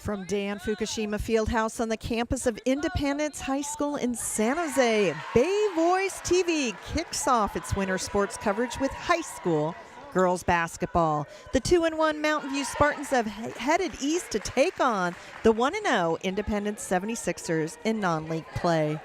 From Dan Fukushima Fieldhouse on the campus of Independence High School in San Jose, Bay Voice TV kicks off its winter sports coverage with high school girls basketball. The 2-1 Mountain View Spartans have headed east to take on the 1-0 Independence 76ers in non-league play.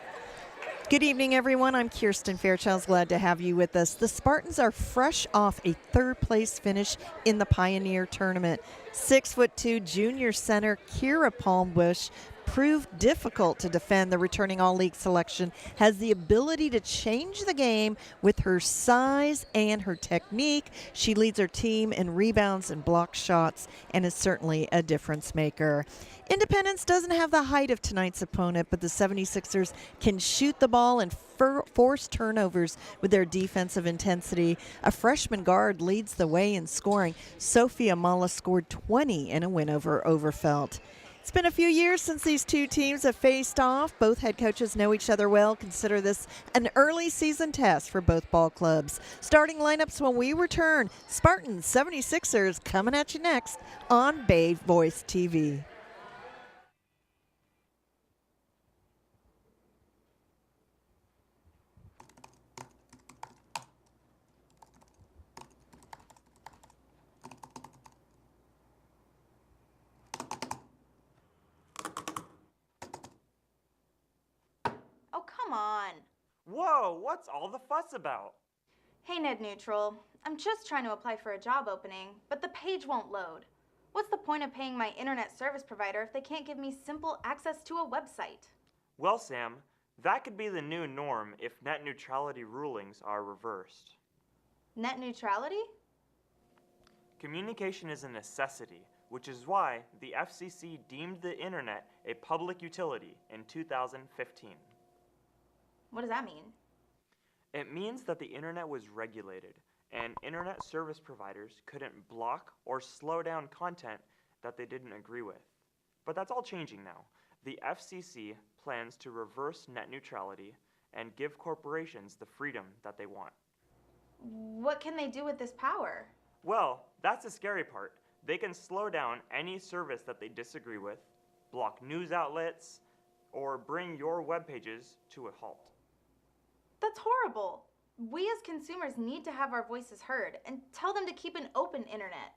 Good evening, everyone. I'm Kirsten Fairchild. Glad to have you with us. The Spartans are fresh off a third-place finish in the Pioneer Tournament. 6'2" junior center Kira Palmbush proved difficult to defend. The returning all-league selection has the ability to change the game with her size and her technique. She leads her team in rebounds and block shots and is certainly a difference maker. Independence doesn't have the height of tonight's opponent, but the 76ers can shoot the ball and force turnovers with their defensive intensity. A freshman guard leads the way in scoring. Sophia Mala scored 20 in a win over Overfelt. It's been a few years since these two teams have faced off. Both head coaches know each other well. Consider this an early season test for both ball clubs. Starting lineups when we return. Spartans 76ers coming at you next on Bay Voice TV. Come on. Whoa, what's all the fuss about? Hey, Ned Neutral. I'm just trying to apply for a job opening, but the page won't load. What's the point of paying my internet service provider if they can't give me simple access to a website? Well, Sam, that could be the new norm if net neutrality rulings are reversed. Net neutrality? Communication is a necessity, which is why the FCC deemed the internet a public utility in 2015. What does that mean? It means that the internet was regulated, and internet service providers couldn't block or slow down content that they didn't agree with. But that's all changing now. The FCC plans to reverse net neutrality and give corporations the freedom that they want. What can they do with this power? Well, that's the scary part. They can slow down any service that they disagree with, block news outlets, or bring your web pages to a halt. That's horrible. We as consumers need to have our voices heard and tell them to keep an open internet.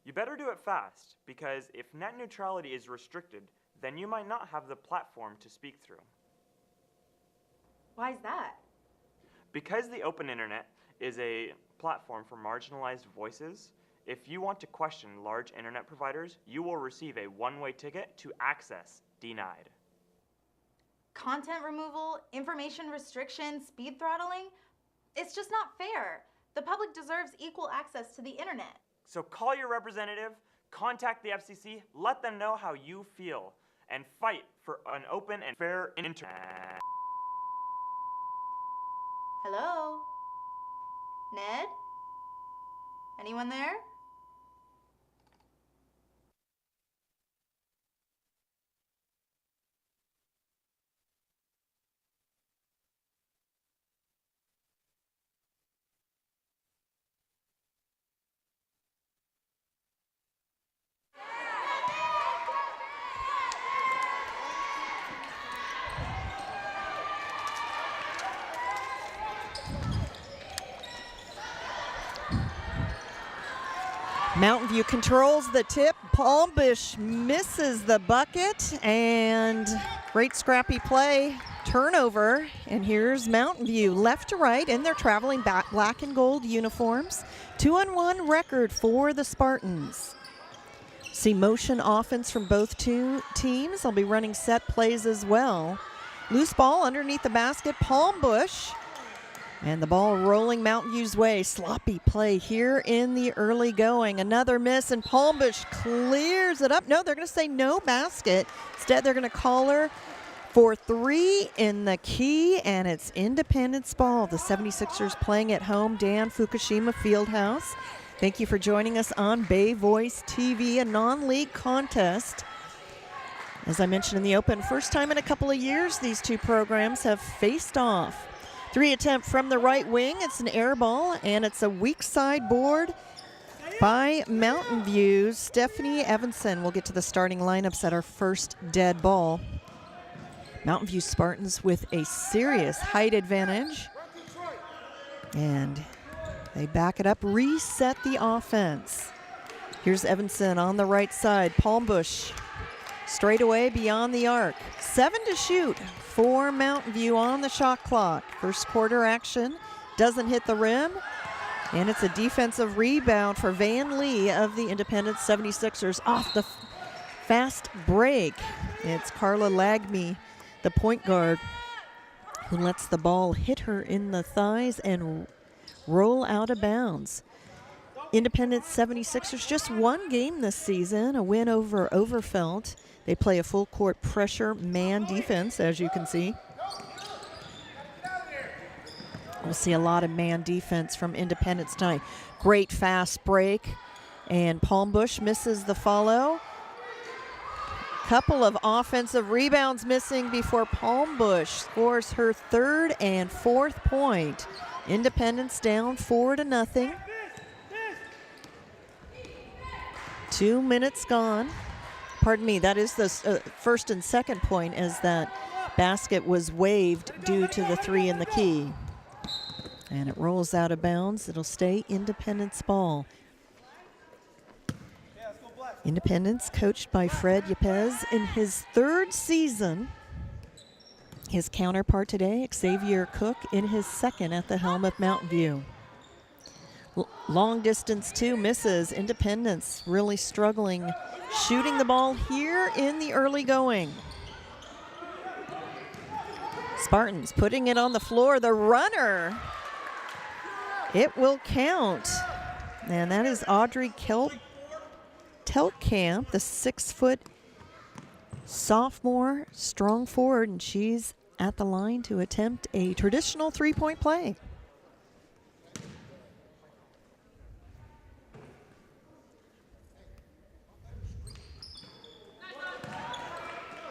You better do it fast, because if net neutrality is restricted, then you might not have the platform to speak through. Why is that? Because the open internet is a platform for marginalized voices, if you want to question large internet providers, you will receive a one-way ticket to access denied. Content removal, information restriction, speed throttling? It's just not fair. The public deserves equal access to the internet. So call your representative, contact the FCC, let them know how you feel, and fight for an open and fair internet. Hello? Ned? Anyone there? Mountain View controls the tip. Palmbush misses the bucket, and great scrappy play. Turnover, and here's Mountain View left to right in their traveling black and gold uniforms. 2-1 record for the Spartans. See motion offense from both teams. They'll be running set plays as well. Loose ball underneath the basket. Palmbush. And the ball rolling Mountain View's way. Sloppy play here in the early going. Another miss, and Palmbush clears it up. No, they're going to say no basket. Instead, they're going to call her for three in the key, and it's Independence ball. The 76ers playing at home, Dan Fukushima Fieldhouse. Thank you for joining us on Bay Voice TV, a non-league contest. As I mentioned in the open, first time in a couple of years these two programs have faced off. Three attempt from the right wing. It's an air ball, and it's a weak side board by Mountain View. Stephanie Evanson will get to the starting lineups at our first dead ball. Mountain View Spartans with a serious height advantage. And they back it up, reset the offense. Here's Evanson on the right side. Palmbush straight away beyond the arc. 7 to shoot for Mountain View on the shot clock. First quarter action doesn't hit the rim. And it's a defensive rebound for Van Lee of the Independence 76ers off the fast break. It's Carla Lagme, the point guard, who lets the ball hit her in the thighs and roll out of bounds. Independence 76ers just one game this season, a win over Overfelt. They play a full court pressure man defense, as you can see. We'll see a lot of man defense from Independence tonight. Great fast break, and Palmbush misses the follow. Couple of offensive rebounds missing before Palmbush scores her third and fourth point. Independence down 4-0. 2 minutes gone. Pardon me, that is the first and second point, as that basket was waived due to the three in the key. And it rolls out of bounds. It'll stay Independence ball. Independence coached by Fred Yepes in his third season. His counterpart today, Xavier Cook, in his second at the helm of Mountain View. Long distance two misses. Independence really struggling shooting the ball here in the early going. Spartans putting it on the floor. The runner. It will count. And that is Audrey Telkamp, the 6-foot sophomore strong forward, and she's at the line to attempt a traditional three-point play.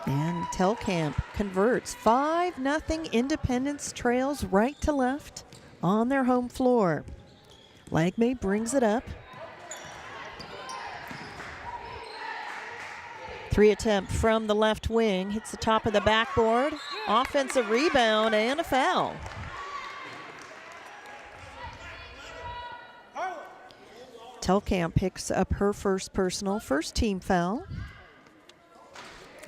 And Telkamp converts. 5-0 Independence trails right to left on their home floor. Lagme brings it up. 3 attempt from the left wing, hits the top of the backboard. Offensive rebound and a foul. Telkamp picks up her first personal, first team foul.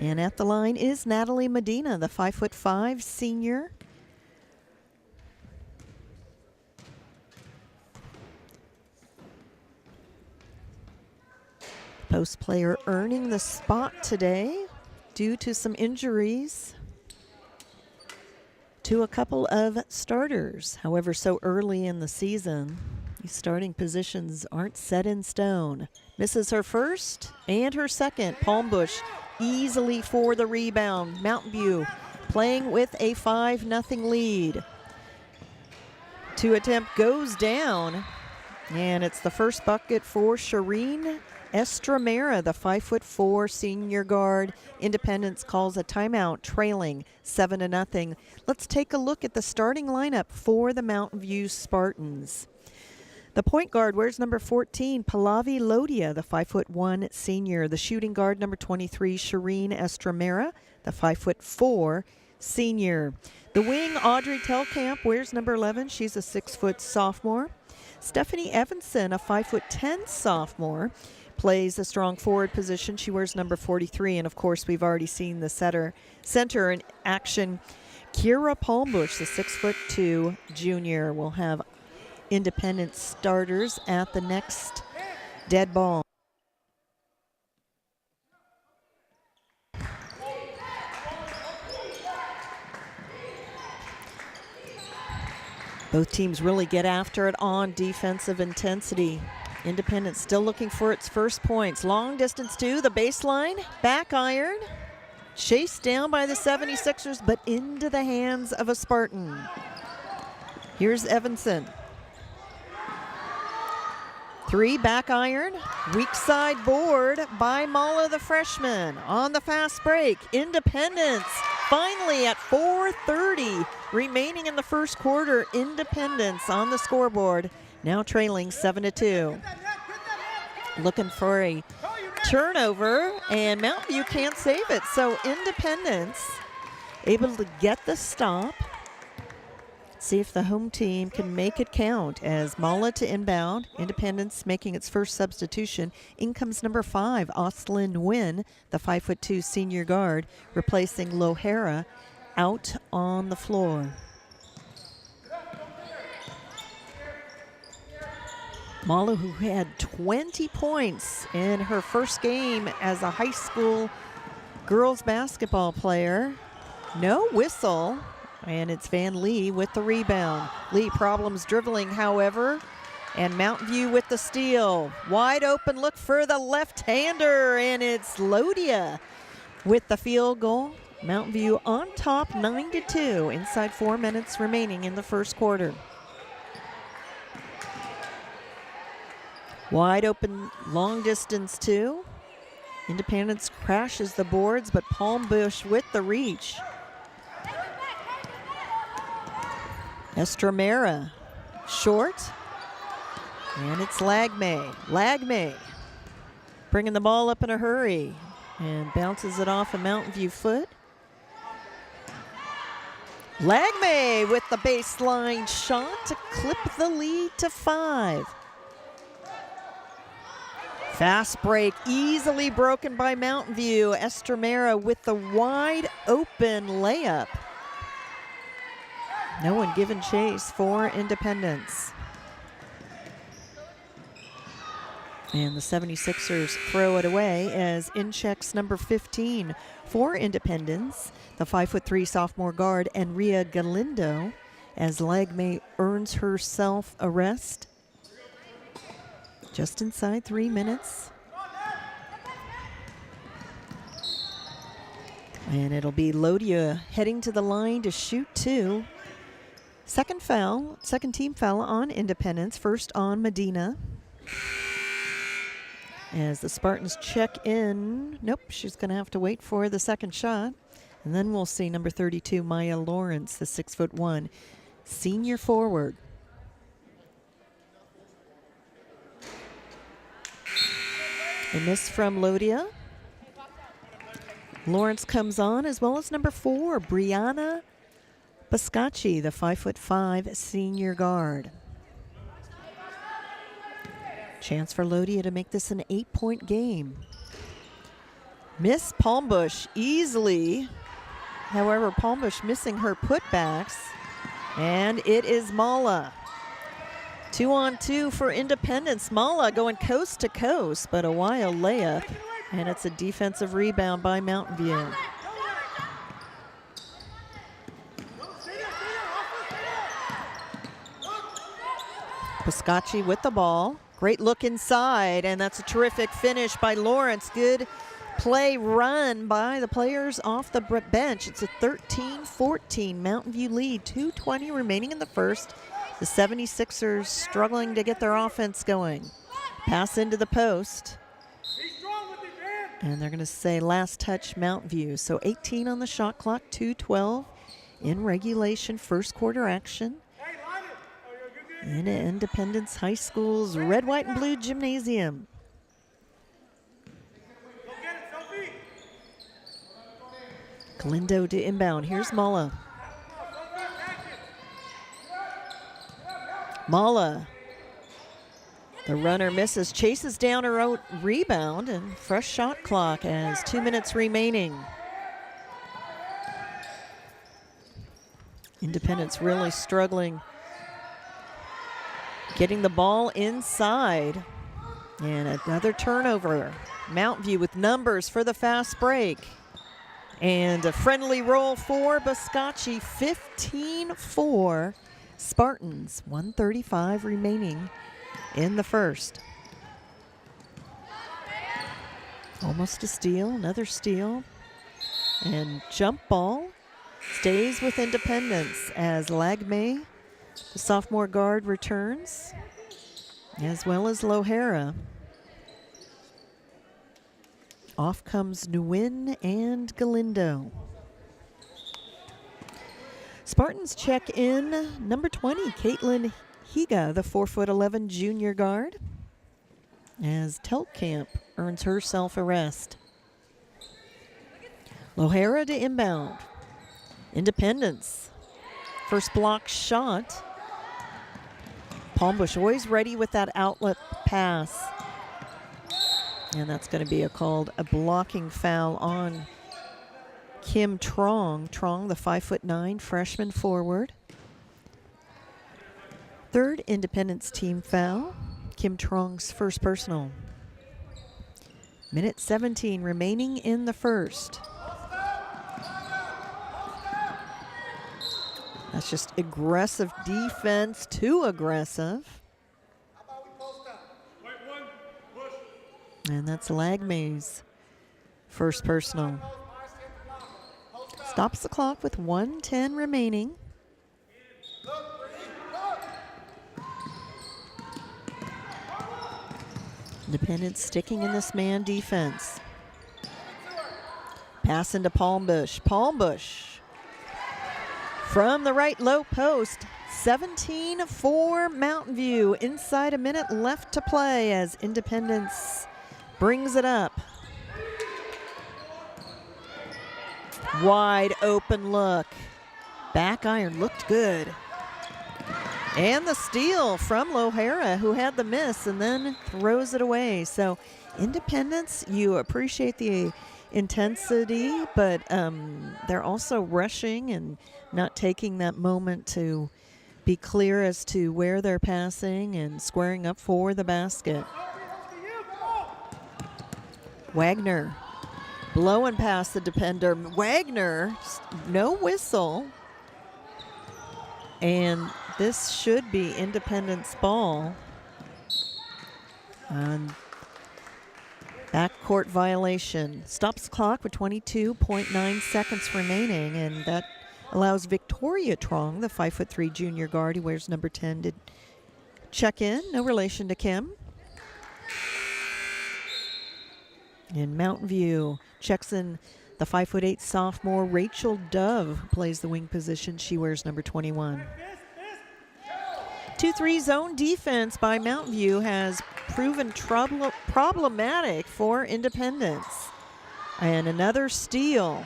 And at the line is Natalie Medina, the 5'5" senior. Post player earning the spot today due to some injuries to a couple of starters. However, so early in the season, these starting positions aren't set in stone. Misses her first and her second. Palmbush easily for the rebound. Mountain View playing with a 5-0 lead. 2 attempt goes down, and it's the first bucket for Shireen Estramera, the 5'4" senior guard. Independence calls a timeout, trailing 7-0. Let's take a look at the starting lineup for the Mountain View Spartans. The point guard wears number 14, Pallavi Lodia, the 5'1" senior. The shooting guard, number 23, Shireen Estramera, the 5'4" senior. The wing, Audrey Telkamp, wears number 11. She's a 6-foot sophomore. Stephanie Evanson, a 5'10" sophomore, plays a strong forward position. She wears number 43, and of course we've already seen the center in action. Kira Palmbush, the 6'2" junior, will have Independent starters at the next dead ball. Both teams really get after it on defensive intensity. Independence still looking for its first points. Long distance to the baseline, back iron. Chased down by the 76ers, but into the hands of a Spartan. Here's Evanson. 3 back iron, weak side board by Mala the freshman. On the fast break, Independence finally at 4:30 remaining in the first quarter. Independence on the scoreboard, now trailing 7-2. looking for a turnover, and Mountain View can't save it. So Independence able to get the stop. See if the home team can make it count as Mala to inbound. Independence making its first substitution. In comes number 5, Oslin Nguyen, the 5'2" senior guard, replacing Lohara out on the floor. Mala, who had 20 points in her first game as a high school girls basketball player. No whistle, and it's Van Lee with the rebound. Lee problems dribbling, however, and Mountain View with the steal. Wide open look for the left-hander, and it's Lodia with the field goal. Mountain View on top, 9-2, inside 4 minutes remaining in the first quarter. Wide open, long distance two. Independence crashes the boards, but Palm Bush with the reach. Estremera, short, and it's Lagme. Lagme bringing the ball up in a hurry and bounces it off a Mountain View foot. Lagme with the baseline shot to clip the lead to 5. Fast break, easily broken by Mountain View. Estremera with the wide open layup. No one given chase for Independence. And the 76ers throw it away as in checks number 15 for Independence, the 5'3" sophomore guard, Enria Galindo, as Lagme earns herself a rest. Just inside 3 minutes. And it'll be Lodia heading to the line to shoot 2. Second team foul on Independence, first on Medina. As the Spartans check in. Nope, she's going to have to wait for the second shot. And then we'll see number 32, Maya Lawrence, the 6'1" senior forward. A miss from Lodia. Lawrence comes on, as well as number 4, Brianna Biscacci, the 5'5" senior guard. Chance for Lodia to make this an 8-point game. Miss Palmbush easily. However, Palmbush missing her putbacks. And it is Mala. 2-on-2 for Independence. Mala going coast to coast, but a wild layup. And it's a defensive rebound by Mountain View. Piscacci with the ball. Great look inside, and that's a terrific finish by Lawrence. Good play run by the players off the bench. It's a 13-14 Mountain View lead. 2:20 remaining in the first. The 76ers struggling to get their offense going. Pass into the post. And they're going to say last touch Mountain View. So 18 on the shot clock, 2:12 in regulation, first quarter action. In Independence High School's red, white, and blue gymnasium. Galindo to inbound. Here's Mala. Mala. The runner misses, chases down her own rebound, and fresh shot clock as 2 minutes remaining. Independence really struggling getting the ball inside. And another turnover. Mountain View with numbers for the fast break. And a friendly roll for Biscacci, 15-4 Spartans, 1:35 remaining in the first. Almost a steal, another steal. And jump ball stays with Independence as Lagme, the sophomore guard, returns, as well as Lohara. Off comes Nguyen and Galindo. Spartans check in number 20, Caitlin Higa, the 4'11" junior guard. as Teltkamp earns herself a rest. O'Hara to inbound. Independence. First block shot. Palmbush always ready with that outlet pass. And that's going to be a blocking foul on Kim Trong. Trong, the 5'9" freshman forward. Third Independence team foul. Kim Trong's first personal. Minute 17 remaining in the first. That's just aggressive defense, too aggressive. And that's Lagmay's first personal. Stops the clock with 1:10 remaining. Independence sticking in this man defense. Pass into Palmbush. Palmbush from the right low post. 17-4 Mountain View. Inside a minute left to play as Independence brings it up. Wide open look. Back iron looked good. And the steal from O'Hara, who had the miss and then throws it away. So Independence, you appreciate the intensity, but they're also rushing and not taking that moment to be clear as to where they're passing and squaring up for the basket. Wagner blowing past the defender. Wagner, no whistle. And this should be Independence ball. Backcourt violation. Stops the clock with 22.9 seconds remaining, and that allows Victoria Trong, the 5'3" junior guard, who wears number 10, to check in. No relation to Kim. In Mountain View, checks in the 5'8" sophomore Rachel Dove, who plays the wing position. She wears number 21. 2-3 zone defense by Mountain View has proven problematic for Independence. And another steal.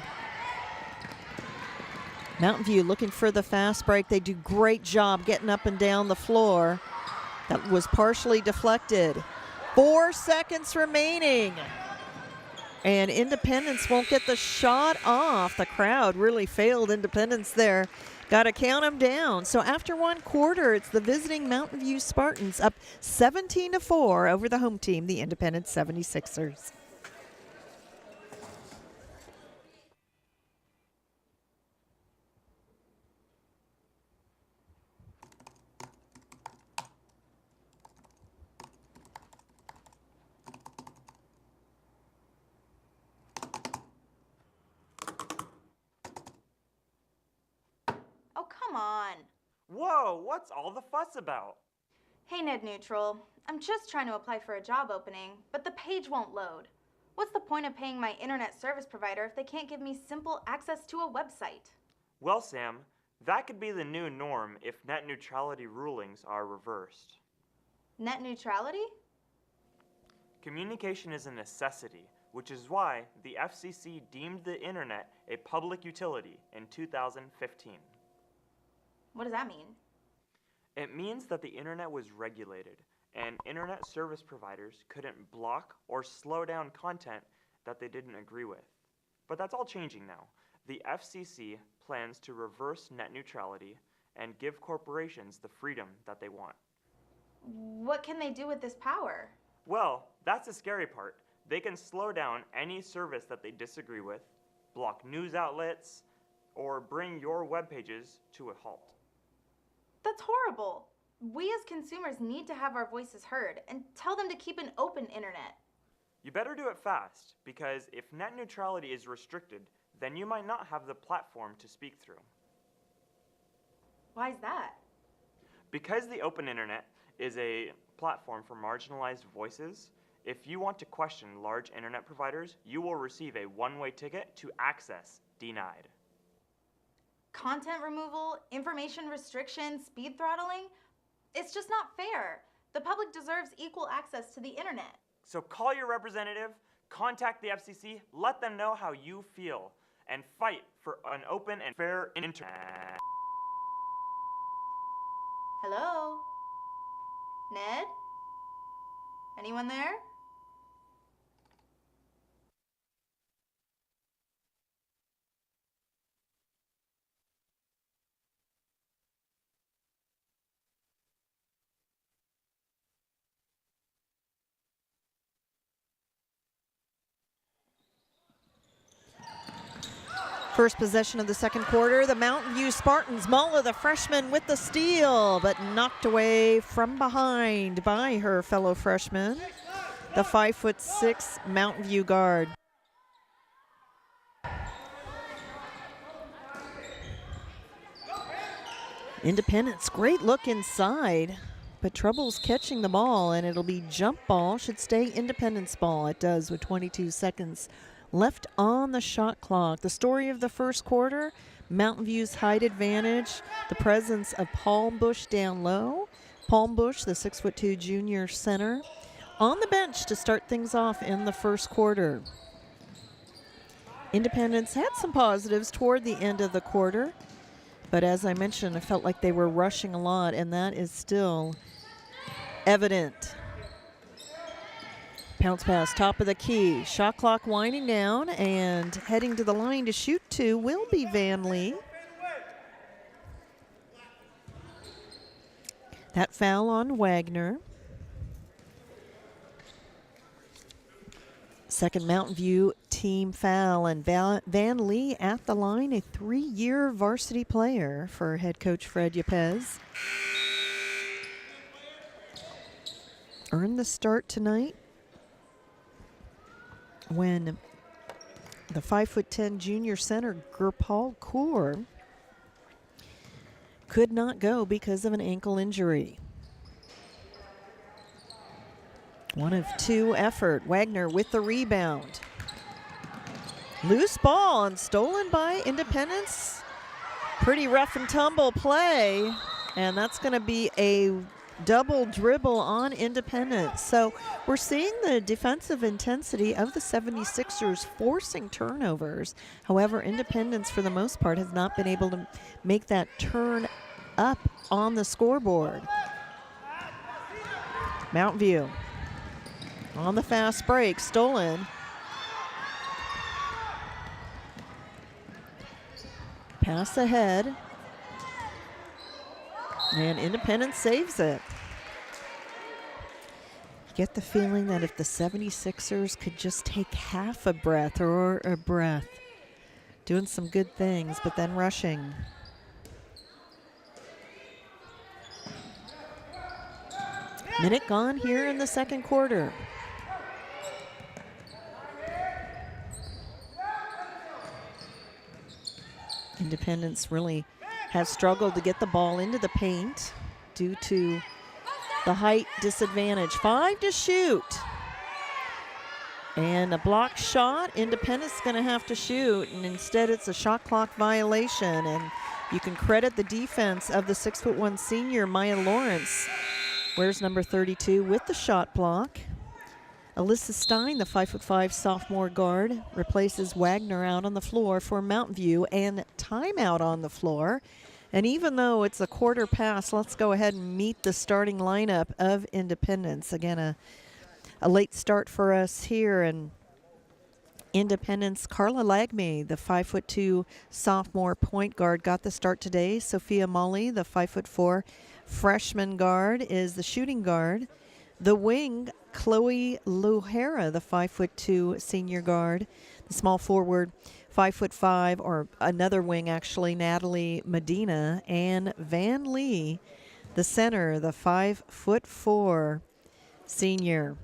Mountain View looking for the fast break. They do great job getting up and down the floor. That was partially deflected. 4 seconds remaining. And Independence won't get the shot off. The crowd really failed Independence there. Got to count them down. So after one quarter, it's the visiting Mountain View Spartans up 17-4 over the home team, the Independence 76ers. Come on. Whoa, what's all the fuss about? Hey, Ned Neutral. I'm just trying to apply for a job opening, but the page won't load. What's the point of paying my internet service provider if they can't give me simple access to a website? Well, Sam, that could be the new norm if net neutrality rulings are reversed. Net neutrality? Communication is a necessity, which is why the FCC deemed the internet a public utility in 2015. What does that mean? It means that the internet was regulated, and internet service providers couldn't block or slow down content that they didn't agree with. But that's all changing now. The FCC plans to reverse net neutrality and give corporations the freedom that they want. What can they do with this power? Well, that's the scary part. They can slow down any service that they disagree with, block news outlets, or bring your web pages to a halt. That's horrible. We as consumers need to have our voices heard and tell them to keep an open internet. You better do it fast, because if net neutrality is restricted, then you might not have the platform to speak through. Why is that? Because the open internet is a platform for marginalized voices, if you want to question large internet providers, you will receive a one-way ticket to access denied. Content removal, information restriction, speed throttling? It's just not fair. The public deserves equal access to the internet. So call your representative, contact the FCC, let them know how you feel, and fight for an open and fair internet. Hello? Ned? Anyone there? First possession of the second quarter, the Mountain View Spartans. Mulla, the freshman, with the steal, but knocked away from behind by her fellow freshman, the 5'6" Mountain View guard. Independence, great look inside, but troubles catching the ball, and it'll be jump ball. Should stay Independence ball. It does with 22 seconds left on the shot clock. The story of the first quarter, Mountain View's height advantage, the presence of Palm Bush down low. Palm Bush, the 6'2" junior center, on the bench to start things off in the first quarter. Independence had some positives toward the end of the quarter, but as I mentioned, I felt like they were rushing a lot, and that is still evident. Bounce pass, top of the key. Shot clock winding down, and heading to the line to shoot two will be Van Lee. That foul on Wagner. Second Mountain View team foul, and Van Lee at the line, a 3-year varsity player for head coach Fred Yepez. Earned the start tonight when the 5'10" junior center Gurpal Kaur could not go because of an ankle injury. 1 of 2 effort. Wagner with the rebound. Loose ball and stolen by Independence. Pretty rough and tumble play, and that's going to be a double dribble on Independence. So we're seeing the defensive intensity of the 76ers forcing turnovers. However, Independence, for the most part, has not been able to make that turn up on the scoreboard. Mountain View on the fast break, stolen. Pass ahead. And Independence saves it. You get the feeling that if the 76ers could just take half a breath or a breath, doing some good things, but then rushing. Minute gone here in the second quarter. Independence really has struggled to get the ball into the paint due to the height disadvantage. 5 to shoot. And a block shot. Independence is going to have to shoot, and instead it's a shot clock violation. And you can credit the defense of the 6'1" senior Maya Lawrence. Where's number 32 with the shot block? Alyssa Stein, the 5'5" sophomore guard, replaces Wagner out on the floor for Mountain View, and timeout on the floor. And even though it's a quarter past, let's go ahead and meet the starting lineup of Independence. Again, a late start for us here, and Independence, Carla Lagme, the 5'2" sophomore point guard, got the start today. Sophia Molly, the 5'4" freshman guard, is the shooting guard. The wing, Chloe Luhera, the 5'2" senior guard. The small forward, 5'5", or another wing actually, Natalie Medina. And Van Lee, the center, the 5'4" senior.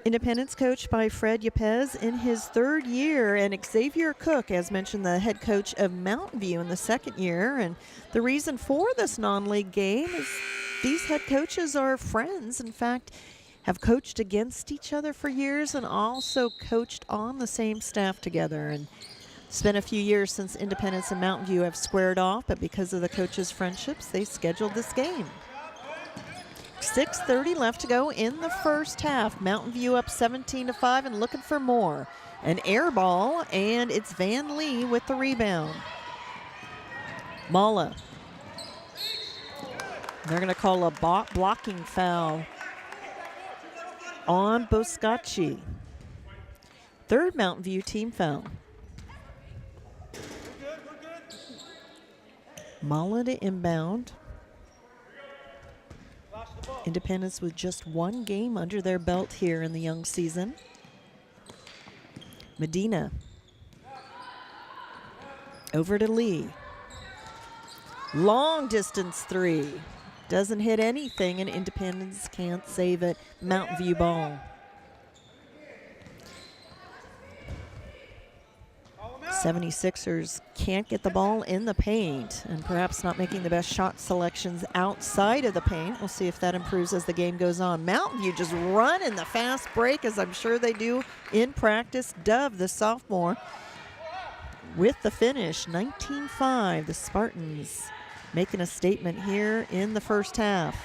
Independence coached by Fred Yepez in his 3rd year, and Xavier Cook, as mentioned, the head coach of Mountain View in the 2nd year. And the reason for this non-league game is these head coaches are friends. In fact, have coached against each other for years and also coached on the same staff together. And it's been a few years since Independence and Mountain View have squared off, but because of the coaches' friendships, they scheduled this game. 6:30 left to go in the first half. Mountain View up 17-5 and looking for more. An air ball, and it's Van Lee with the rebound. Mala. They're going to call a blocking foul on Boscacci. Third Mountain View team foul. Mala to inbound. Independence with just one game under their belt here in the young season. Medina. Over to Lee. Long distance three. Doesn't hit anything, and Independence can't save it. Mountain View ball. 76ers can't get the ball in the paint, and perhaps not making the best shot selections outside of the paint. We'll see if that improves as the game goes on. Mountain View just running the fast break, as I'm sure they do in practice. Dove, the sophomore, with the finish. 19-5, the Spartans making a statement here in the first half.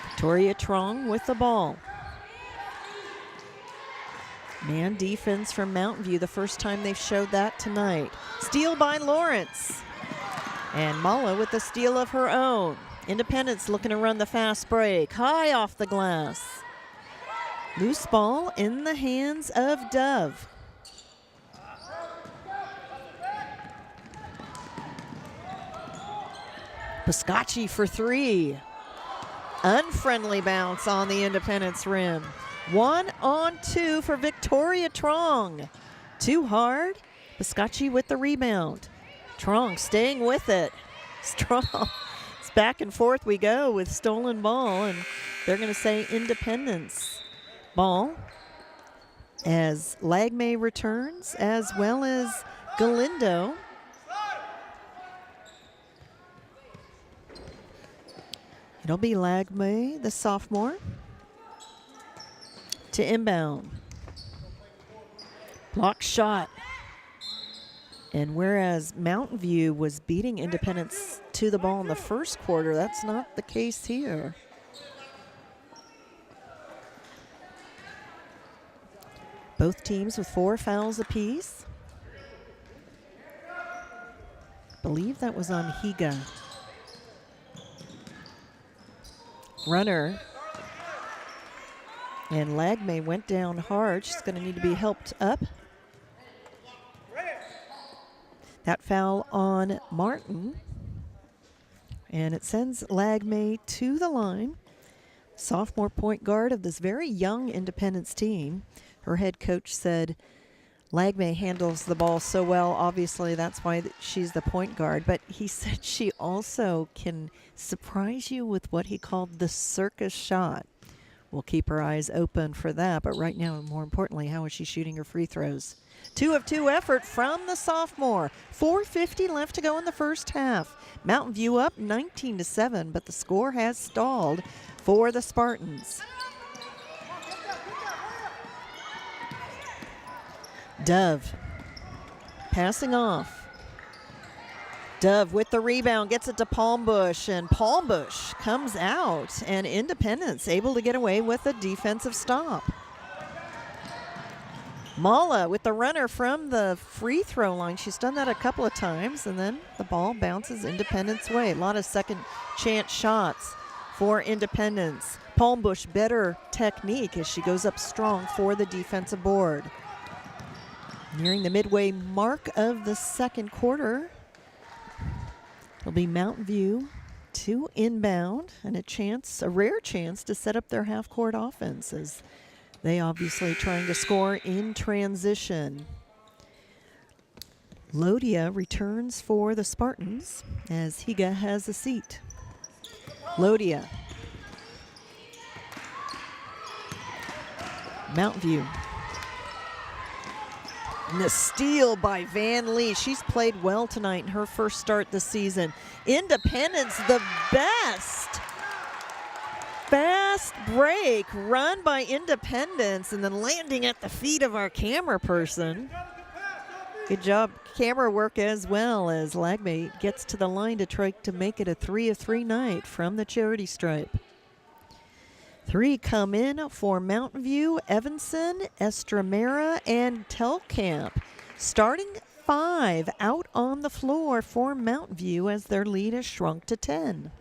Victoria Trong with the ball. Man defense from Mountain View, the first time they've showed that tonight. Steal by Lawrence. And Mala with the steal of her own. Independence looking to run the fast break. High off the glass. Loose ball in the hands of Dove. Boscacci for three. Unfriendly bounce on the Independence rim. 1-on-2 for Victoria Trong. Too hard. Boscacci with the rebound. Trong staying with it. Strong. It's back and forth we go with stolen ball, and they're going to say Independence ball as Lagme returns, as well as Galindo. It'll be Lagme, the sophomore, to inbound. Block shot. And whereas Mountain View was beating Independence to the ball in the first quarter, that's not the case here. Both teams with 4 fouls apiece. I believe that was on Higa. Runner. And Lagme went down hard. She's going to need to be helped up. That foul on Martin. And it sends Lagme to the line. Sophomore point guard of this very young Independence team. Her head coach said Lagme handles the ball so well. Obviously, that's why she's the point guard. But he said she also can surprise you with what he called the circus shot. We'll keep our eyes open for that. But right now, more importantly, how is she shooting her free throws? 2 of 2 effort from the sophomore. 4:50 left to go in the first half. Mountain View up 19-7, but the score has stalled for the Spartans. Dove passing off. Dove with the rebound, gets it to Palmbush, and Palmbush comes out, and Independence able to get away with a defensive stop. Mala with the runner from the free throw line. She's done that a couple of times, and then the ball bounces Independence way. A lot of second chance shots for Independence. Palmbush better technique as she goes up strong for the defensive board. Nearing the midway mark of the second quarter, it'll be Mountain View to inbound, and a rare chance to set up their half-court offense as they obviously trying to score in transition. Lodia returns for the Spartans as Higa has a seat. Lodia. Mountain View. And the steal by Van Lee. She's played well tonight in her first start this season. Independence, the best. Fast break run by Independence, and then landing at the feet of our camera person. Good job. Camera work as well as Lagme gets to the line to try to make it a 3 of 3 night from the charity stripe. 3 come in for Mountain View, Evanston, Estramera, and Telkamp. Starting 5 out on the floor for Mountain View as their lead has shrunk to 10.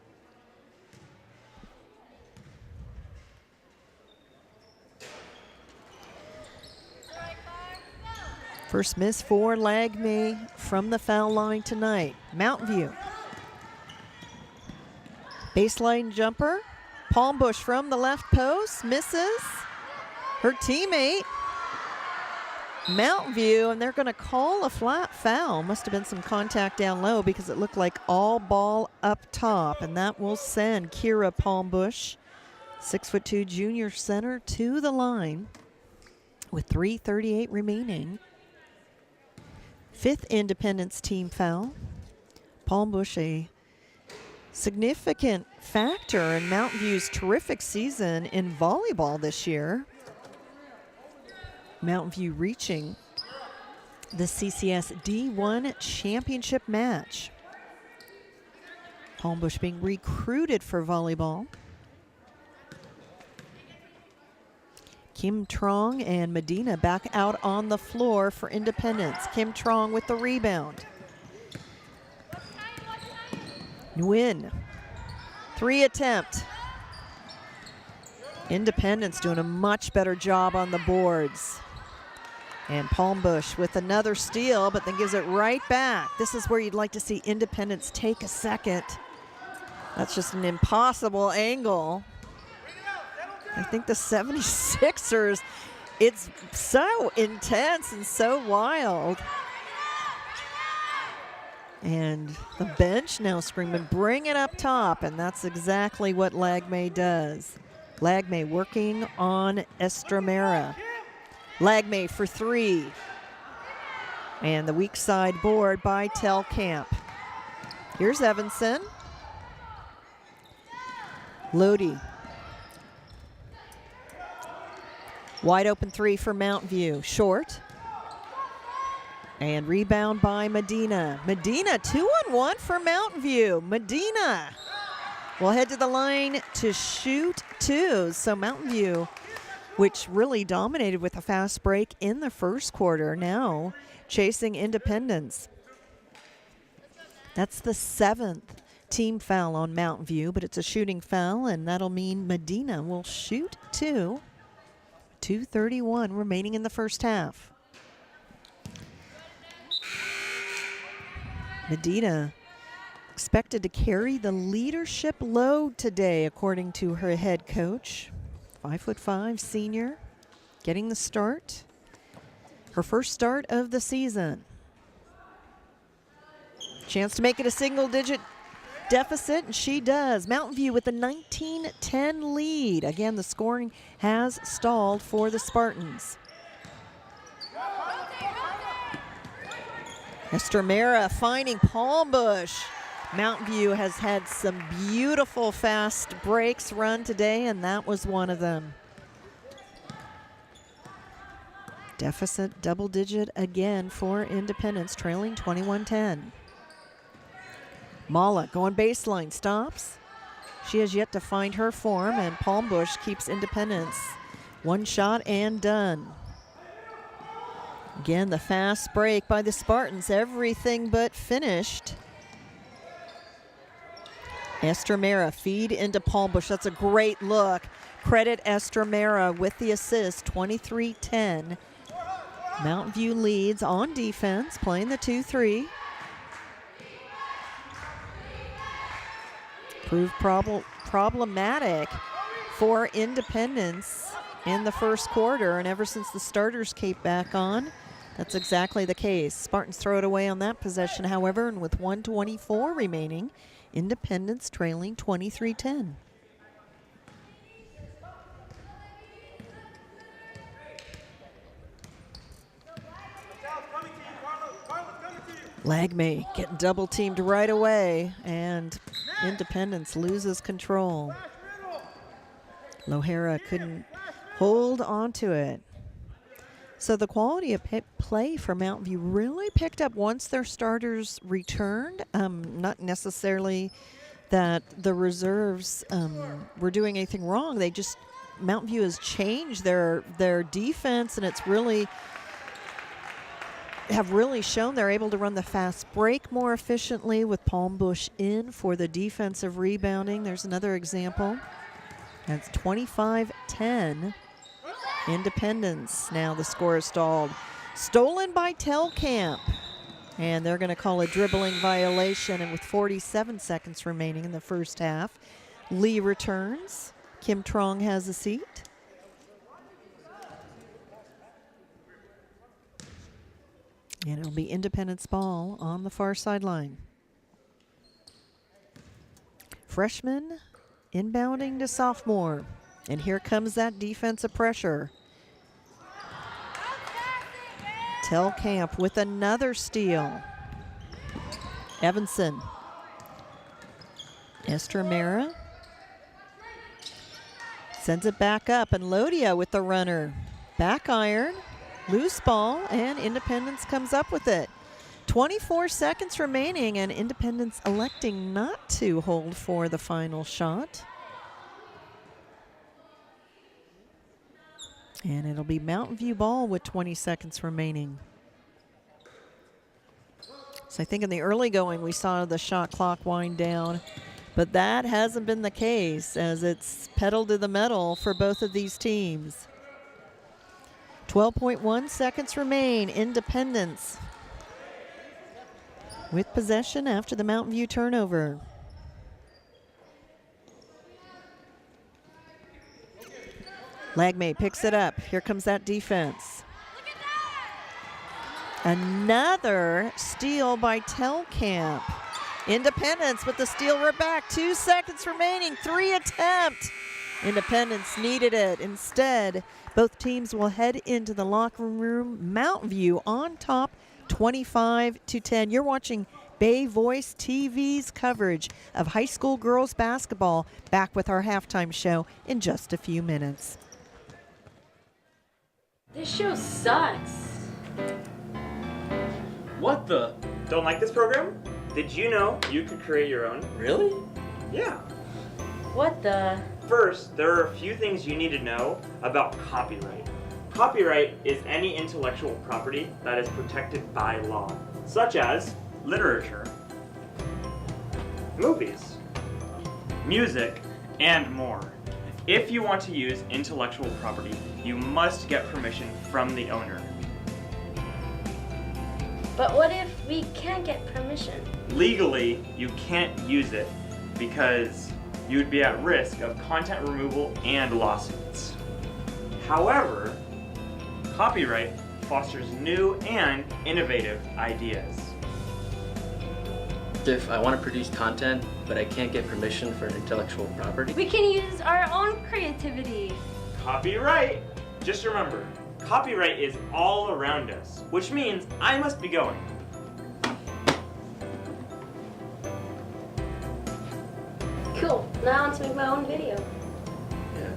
First miss for Lagme from the foul line tonight. Mountain View. Baseline jumper. Palm Bush from the left post. Misses. Her teammate. Mountain View, and they're going to call a flat foul. Must have been some contact down low because it looked like all ball up top, and that will send Kira Palm Bush, 6'2" junior center, to the line with 3:38 remaining. 5th Independence team foul. Palm Bush, a significant factor in Mountain View's terrific season in volleyball this year. Mountain View reaching the CCS D1 championship match. Palm Bush being recruited for volleyball. Kim Trong and Medina back out on the floor for Independence. Kim Trong with the rebound. Nguyen, 3 attempt. Independence doing a much better job on the boards. And Palm Bush with another steal, but then gives it right back. This is where you'd like to see Independence take a second. That's just an impossible angle. I think the 76ers, it's so intense and so wild. And the bench now screaming, bring it up top, and that's exactly what Lagme does. Lagme working on Estramera. Lagme for 3. And the weak side board by Telkamp. Here's Evanson. Lodi. Wide open 3 for Mountain View. Short. And rebound by Medina. Medina, 2-on-1 for Mountain View. Medina will head to the line to shoot 2. So Mountain View, which really dominated with a fast break in the first quarter, now chasing Independence. That's the 7th team foul on Mountain View, but it's a shooting foul, and that'll mean Medina will shoot 2. 2:31 remaining in the first half. Medina expected to carry the leadership load today, according to her head coach. 5'5" senior, getting the start. Her first start of the season. Chance to make it a single-digit deficit, and she does. Mountain View with a 19-10 lead. Again, the scoring has stalled for the Spartans. Estramera finding Palm Bush. Mountain View has had some beautiful fast breaks run today, and that was one of them. Deficit double-digit again for Independence, trailing 21-10. Mala going baseline, stops. She has yet to find her form, and Palm Bush keeps Independence. One shot and done. Again, the fast break by the Spartans, everything but finished. Estramera feed into Palm Bush. That's a great look. Credit Estramera with the assist, 23-10. Mountain View leads on defense, playing the 2-3. Proved problematic for Independence in the first quarter, and ever since the starters came back on, that's exactly the case. Spartans throw it away on that possession, however, and with 1:24 remaining, Independence trailing 23-10. Lagme getting double teamed right away, and Independence loses control. Lohara couldn't hold on to it. So the quality of play for Mountain View really picked up once their starters returned. Not necessarily that the reserves were doing anything wrong. Mountain View has changed their defense, and it's really shown they're able to run the fast break more efficiently with Palm Bush in for the defensive rebounding. There's another example. That's 25-10. Independence. Now the score is stalled. Stolen by Telkamp. And they're going to call a dribbling violation, and with 47 seconds remaining in the first half. Lee returns. Kim Trong has a seat. And it'll be Independence ball on the far sideline. Freshman inbounding to sophomore. And here comes that defensive pressure. Telkamp with another steal. Evanson. Estremera. Sends it back up, and Lodia with the runner. Back iron, loose ball, and Independence comes up with it. 24 seconds remaining, and Independence electing not to hold for the final shot. And it'll be Mountain View ball with 20 seconds remaining. So I think in the early going we saw the shot clock wind down, but that hasn't been the case as it's pedal to the metal for both of these teams. 12.1 seconds remain. Independence with possession after the Mountain View turnover. Lagme picks it up. Here comes that defense. Another steal by Telkamp. Independence with the steal. We're back. 2 seconds remaining. 3 attempt. Independence needed it. Instead, both teams will head into the locker room. Mountain View on top, 25-10. You're watching Bay Voice TV's coverage of high school girls basketball. Back with our halftime show in just a few minutes. This show sucks. What the? Don't like this program? Did you know you could create your own? Really? Yeah. What the? First, there are a few things you need to know about copyright. Copyright is any intellectual property that is protected by law, such as literature, movies, music, and more. If you want to use intellectual property, you must get permission from the owner. But what if we can't get permission? Legally, you can't use it because you would be at risk of content removal and lawsuits. However, copyright fosters new and innovative ideas. If I want to produce content, but I can't get permission for intellectual property? We can use our own creativity. Copyright! Just remember, copyright is all around us, which means I must be going. Cool. Now I want to make my own video. Yeah.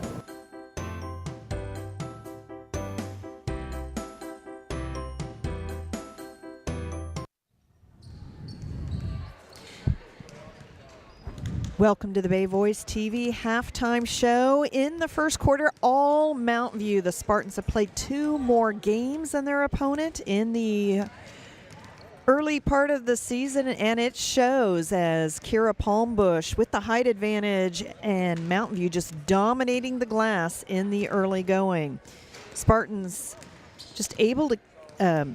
Welcome to the Bay Voice TV halftime show. In the first quarter, all Mountain View. The Spartans have played 2 more games than their opponent in the early part of the season, and it shows as Kira Palmbush with the height advantage and Mountain View just dominating the glass in the early going. Spartans just able to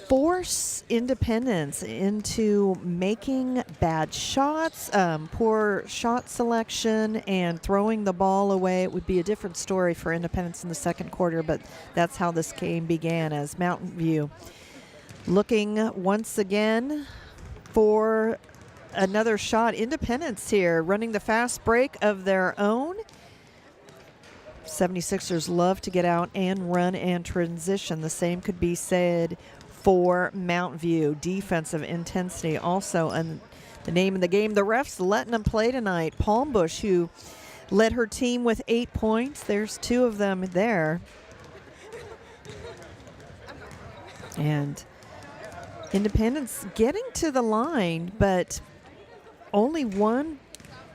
force Independence into making bad shots, poor shot selection, and throwing the ball away. It would be a different story for Independence in the second quarter, but that's how this game began, as Mountain View looking once again for another shot. Independence here running the fast break of their own. 76ers love to get out and run and transition. The same could be said for Mountain View. Defensive intensity also, and the name of the game. The refs letting them play tonight. Palmbush, who led her team with 8 points. There's 2 of them there. And Independence getting to the line, but only one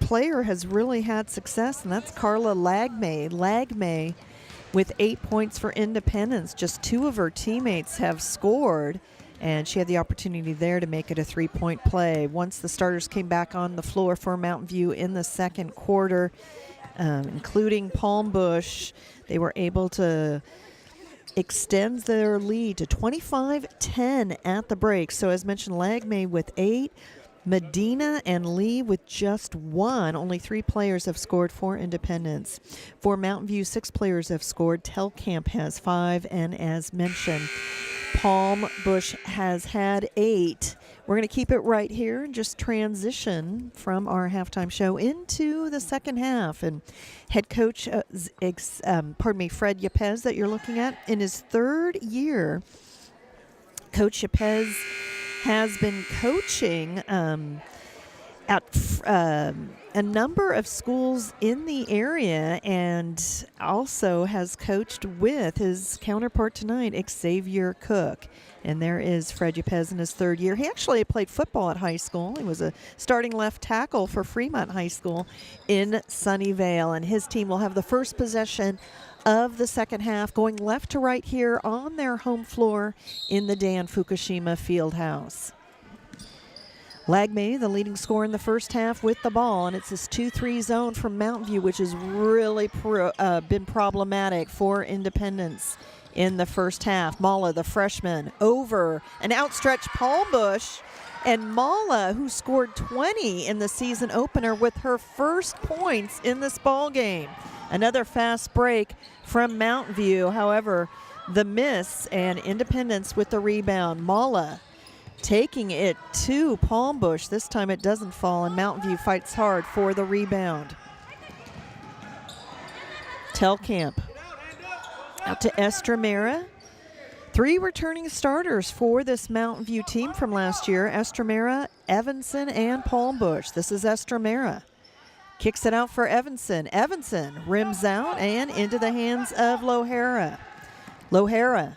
player has really had success, and that's Carla Lagmay. Lagmay with 8 points for Independence. Just 2 of her teammates have scored, and she had the opportunity there to make it a 3-point play. Once the starters came back on the floor for Mountain View in the second quarter, including Palm Bush, they were able to extend their lead to 25-10 at the break. So as mentioned, Lagmay with 8, Medina and Lee with just 1. Only 3 players have scored for Independence. For Mountain View, 6 players have scored. Telkamp has 5, and as mentioned, Palm Bush has had 8. We're going to keep it right here and just transition from our halftime show into the second half. And head coach, Fred Yepez, that you're looking at, in his 3rd year, Coach Yepez has been coaching at a number of schools in the area, and also has coached with his counterpart tonight, Xavier Cook. And there is Fred Yepez in his 3rd year. He actually played football at high school. He was a starting left tackle for Fremont High School in Sunnyvale, and his team will have the first possession of the second half, going left to right here on their home floor in the Dan Fukushima Fieldhouse. Lagmay, the leading scorer in the first half, with the ball, and it's this 2-3 zone from Mountain View, which has really been problematic for Independence in the first half. Mala, the freshman, over an outstretched Palm Bush, and Mala, who scored 20 in the season opener, with her first points in this ball game. Another fast break from Mountain View. However, the miss, and Independence with the rebound. Mala taking it to Palm Bush. This time it doesn't fall, and Mountain View fights hard for the rebound. Telkamp out to Estremera. 3 returning starters for this Mountain View team from last year: Estremera, Evanson, and Palm Bush. This is Estremera. Kicks it out for Evanson. Evanson rims out and into the hands of Lohara. Lohara.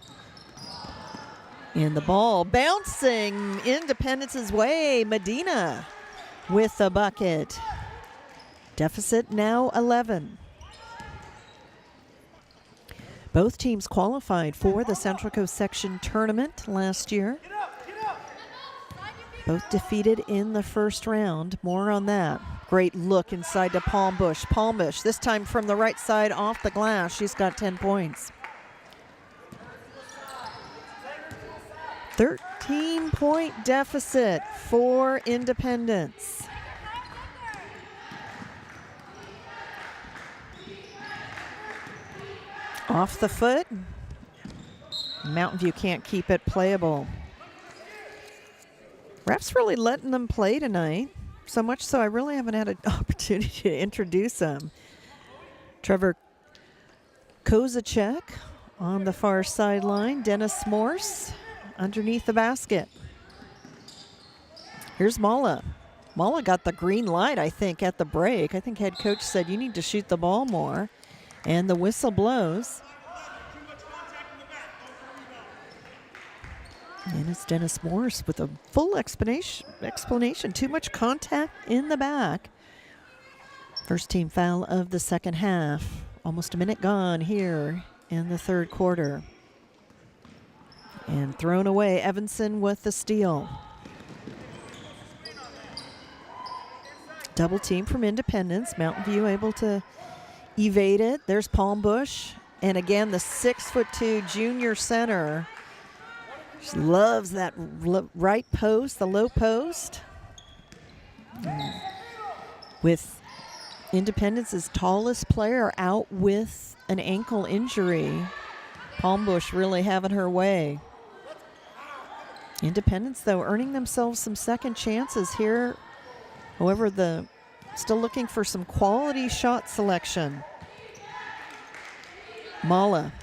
And the ball bouncing Independence's way. Medina with the bucket. Deficit now 11. Both teams qualified for the Central Coast Section Tournament last year. Both defeated in the first round. More on that. Great look inside to Palm Bush. Palm Bush, this time from the right side off the glass. She's got 10 points. 13-point deficit for Independence. Off the foot. Mountain View can't keep it playable. Refs really letting them play tonight. So much so I really haven't had an opportunity to introduce them. Trevor Kozacek on the far sideline. Dennis Morse underneath the basket. Here's Mala. Mala got the green light, I think, at the break. I think head coach said, you need to shoot the ball more. And the whistle blows. And it's Dennis Morse with a full explanation. Too much contact in the back. First team foul of the second half. Almost a minute gone here in the third quarter. And thrown away. Evanson with the steal. Double team from Independence. Mountain View able to evade it. There's Palm Bush. And again, the 6'2" junior center. She loves that right post, the low post. With Independence's tallest player out with an ankle injury, Palm Bush really having her way. Independence, though, earning themselves some second chances here. However, still looking for some quality shot selection. Mala.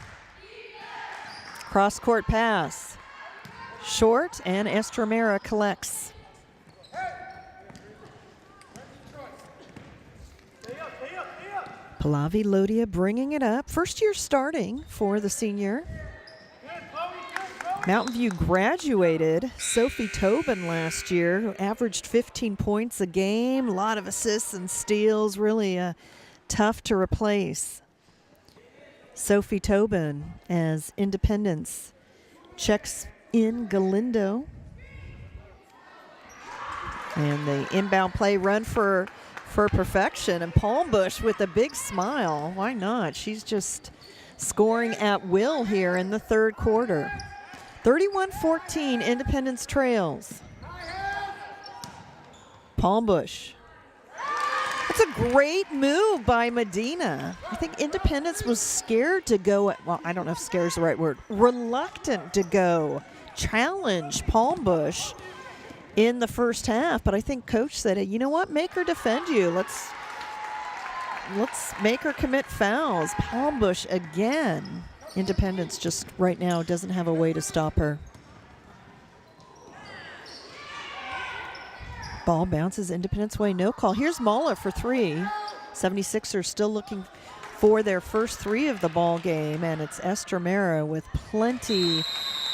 Cross-court pass. Short, and Estremera collects. Pallavi Lodia bringing it up. First year starting for the senior. Mountain View graduated Sophie Tobin last year, who averaged 15 points a game, a lot of assists and steals, really tough to replace. Sophie Tobin as Independence checks in Galindo. And the inbound play run for perfection. And Palmbush with a big smile. Why not? She's just scoring at will here in the third quarter. 31-14, Independence trails. Palmbush. That's a great move by Medina. I think Independence was scared to go, well, I don't know if scared is the right word, reluctant to go challenge Palmbush in the first half. But I think Coach said, you know what, make her defend you. Let's make her commit fouls. Palmbush again. Independence just right now doesn't have a way to stop her. Ball bounces Independence way, no call. Here's Mala for three. 76ers still looking for their first three of the ball game, and it's Estremera with plenty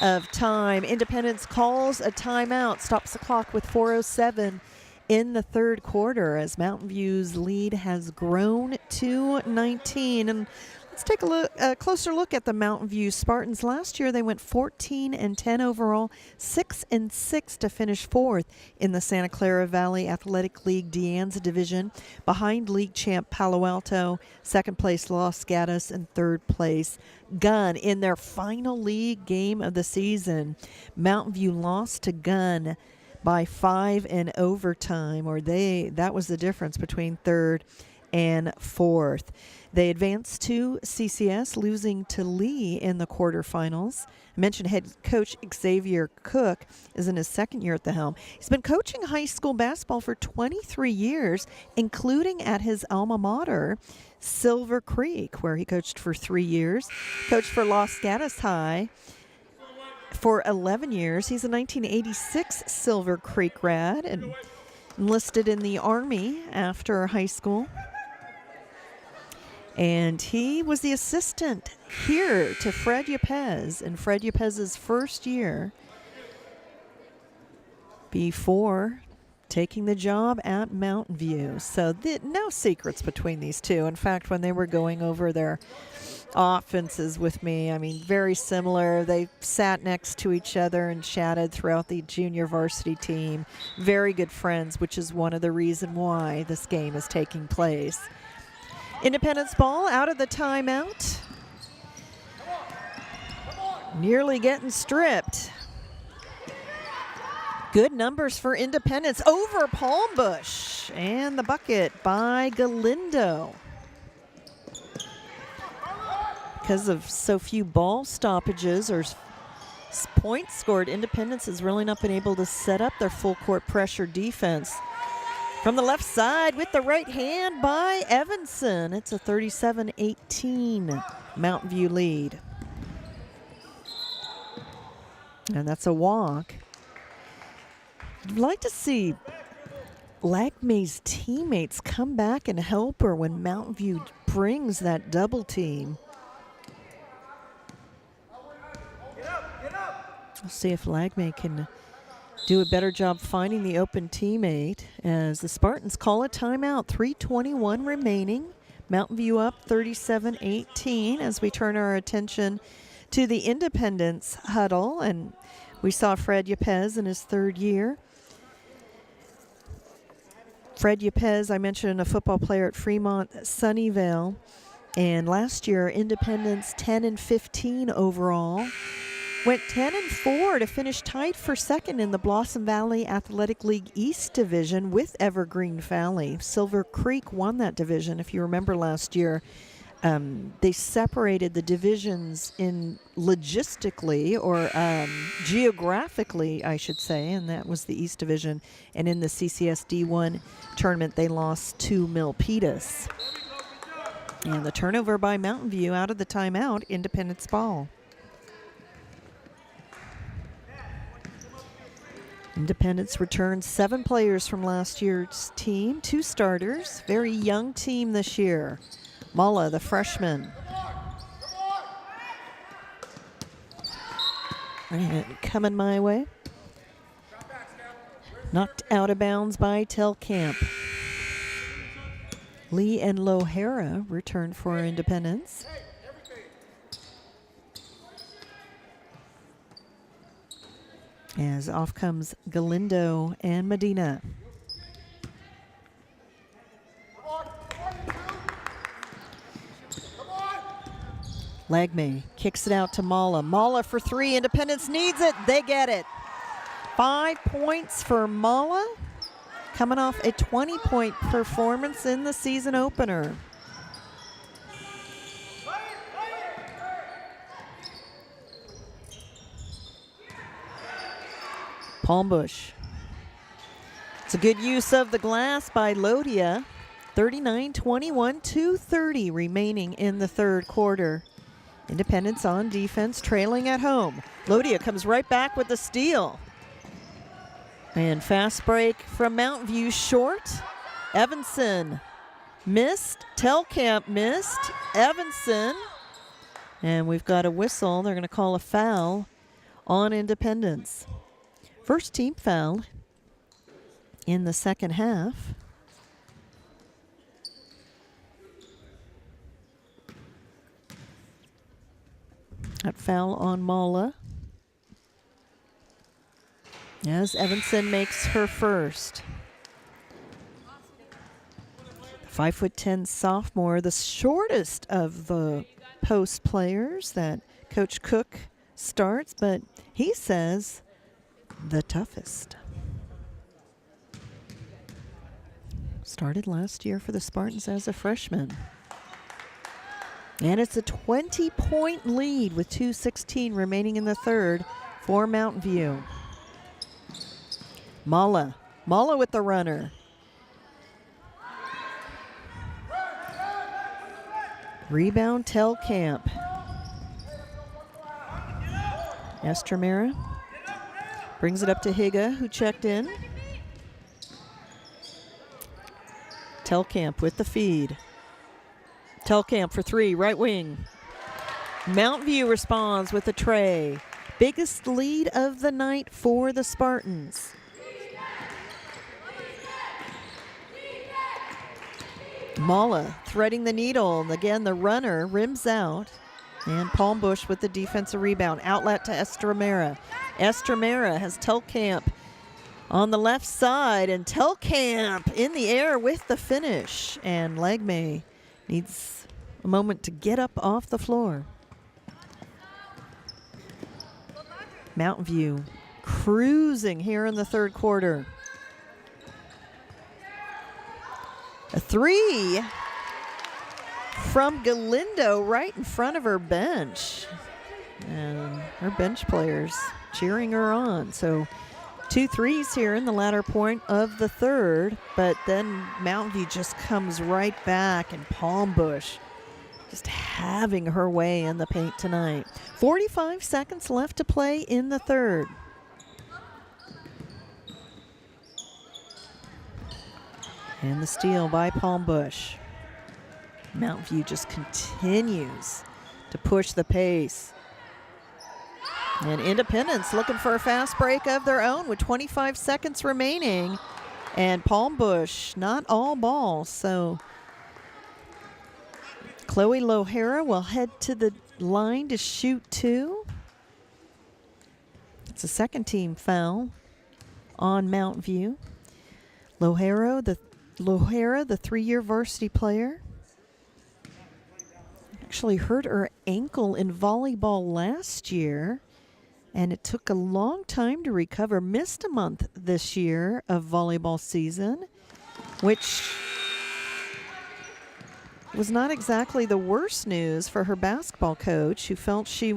of time. Independence calls a timeout, stops the clock with 4:07 in the third quarter as Mountain View's lead has grown to 19. And let's take a closer look at the Mountain View Spartans. Last year they went 14-10 overall, 6-6 to finish fourth in the Santa Clara Valley Athletic League De Anza division, behind league champ Palo Alto, second place Los Gatos, and third place Gunn. In their final league game of the season, Mountain View lost to Gunn by 5 in overtime, that was the difference between third and fourth. They advanced to CCS, losing to Lee in the quarterfinals. I mentioned head coach Xavier Cook is in his second year at the helm. He's been coaching high school basketball for 23 years, including at his alma mater, Silver Creek, where he coached for 3 years. Coached for Los Gatos High for 11 years. He's a 1986 Silver Creek grad and enlisted in the Army after high school. And he was the assistant here to Fred Yepez in Fred Yepez's first year before taking the job at Mountain View. So no secrets between these two. In fact, when they were going over their offenses with me, I mean, very similar. They sat next to each other and chatted throughout the junior varsity team. Very good friends, which is one of the reasons why this game is taking place. Independence ball out of the timeout. Nearly getting stripped. Good numbers for Independence over Palmbush. And the bucket by Galindo. Because of so few ball stoppages or points scored, Independence has really not been able to set up their full court pressure defense. From the left side with the right hand by Evanson. It's a 37-18 Mountain View lead. And that's a walk. I'd like to see Lagmay's teammates come back and help her when Mountain View brings that double team. We'll see if Lagmay can do a better job finding the open teammate as the Spartans call a timeout. 3:21 remaining. Mountain View up 37-18 as we turn our attention to the Independence huddle. And we saw Fred Yepez in his third year. Fred Yepez, I mentioned, a football player at Fremont Sunnyvale. And last year, Independence 10-15 overall. Went 10-4 to finish tied for second in the Blossom Valley Athletic League East Division with Evergreen Valley. Silver Creek won that division. If you remember last year, they separated the divisions in logistically or geographically, I should say, and that was the East Division. And in the CCS D1 tournament, they lost to Milpitas. And the turnover by Mountain View out of the timeout, Independence ball. Independence returns 7 players from last year's team, 2 starters. Very young team this year. Mala, the freshman. And coming my way. Knocked out of bounds by Telkamp. Lee and Lohara return for Independence. As off comes Galindo and Medina. Legme kicks it out to Mala. Mala for three. Independence needs it. They get it. 5 points for Mala, coming off a 20-point performance in the season opener. Palmbush. It's a good use of the glass by Lodia. 39-21, 2:30 remaining in the third quarter. Independence on defense, trailing at home. Lodia comes right back with the steal. And fast break from Mountain View short. Evanson missed. Telkamp missed. Evanson. And we've got a whistle. They're going to call a foul on Independence. First team foul in the second half. That foul on Mala. As Evanson makes her first. 5'10" sophomore, the shortest of the post players that Coach Cook starts, but he says the toughest. Started last year for the Spartans as a freshman. And it's a 20-point lead with 2:16 remaining in the third for Mountain View. Mala with the runner. Rebound Telkamp. Estremera brings it up to Higa, who checked in. Telkamp with the feed. Telkamp for three, right wing. Mountain View responds with a tray. Biggest lead of the night for the Spartans. Mala threading the needle. Again, the runner rims out. And Palmbush with the defensive rebound. Outlet to Estremera. Estremera has Telkamp on the left side. And Telkamp in the air with the finish. And Legme needs a moment to get up off the floor. Mountain View cruising here in the third quarter. A three from Galindo right in front of her bench. And her bench players cheering her on. So 2 threes here in the latter point of the third, but then Mountain View just comes right back, and Palmbush just having her way in the paint tonight. 45 seconds left to play in the third. And the steal by Palmbush. Mountain View just continues to push the pace. And Independence looking for a fast break of their own with 25 seconds remaining. And Palmbush, not all ball. So Chloe Lohara will head to the line to shoot two. It's a second team foul on Mountain View. Lohara, the 3-year varsity player, actually hurt her ankle in volleyball last year, and it took a long time to recover. Missed a month this year of volleyball season, which was not exactly the worst news for her basketball coach, who felt she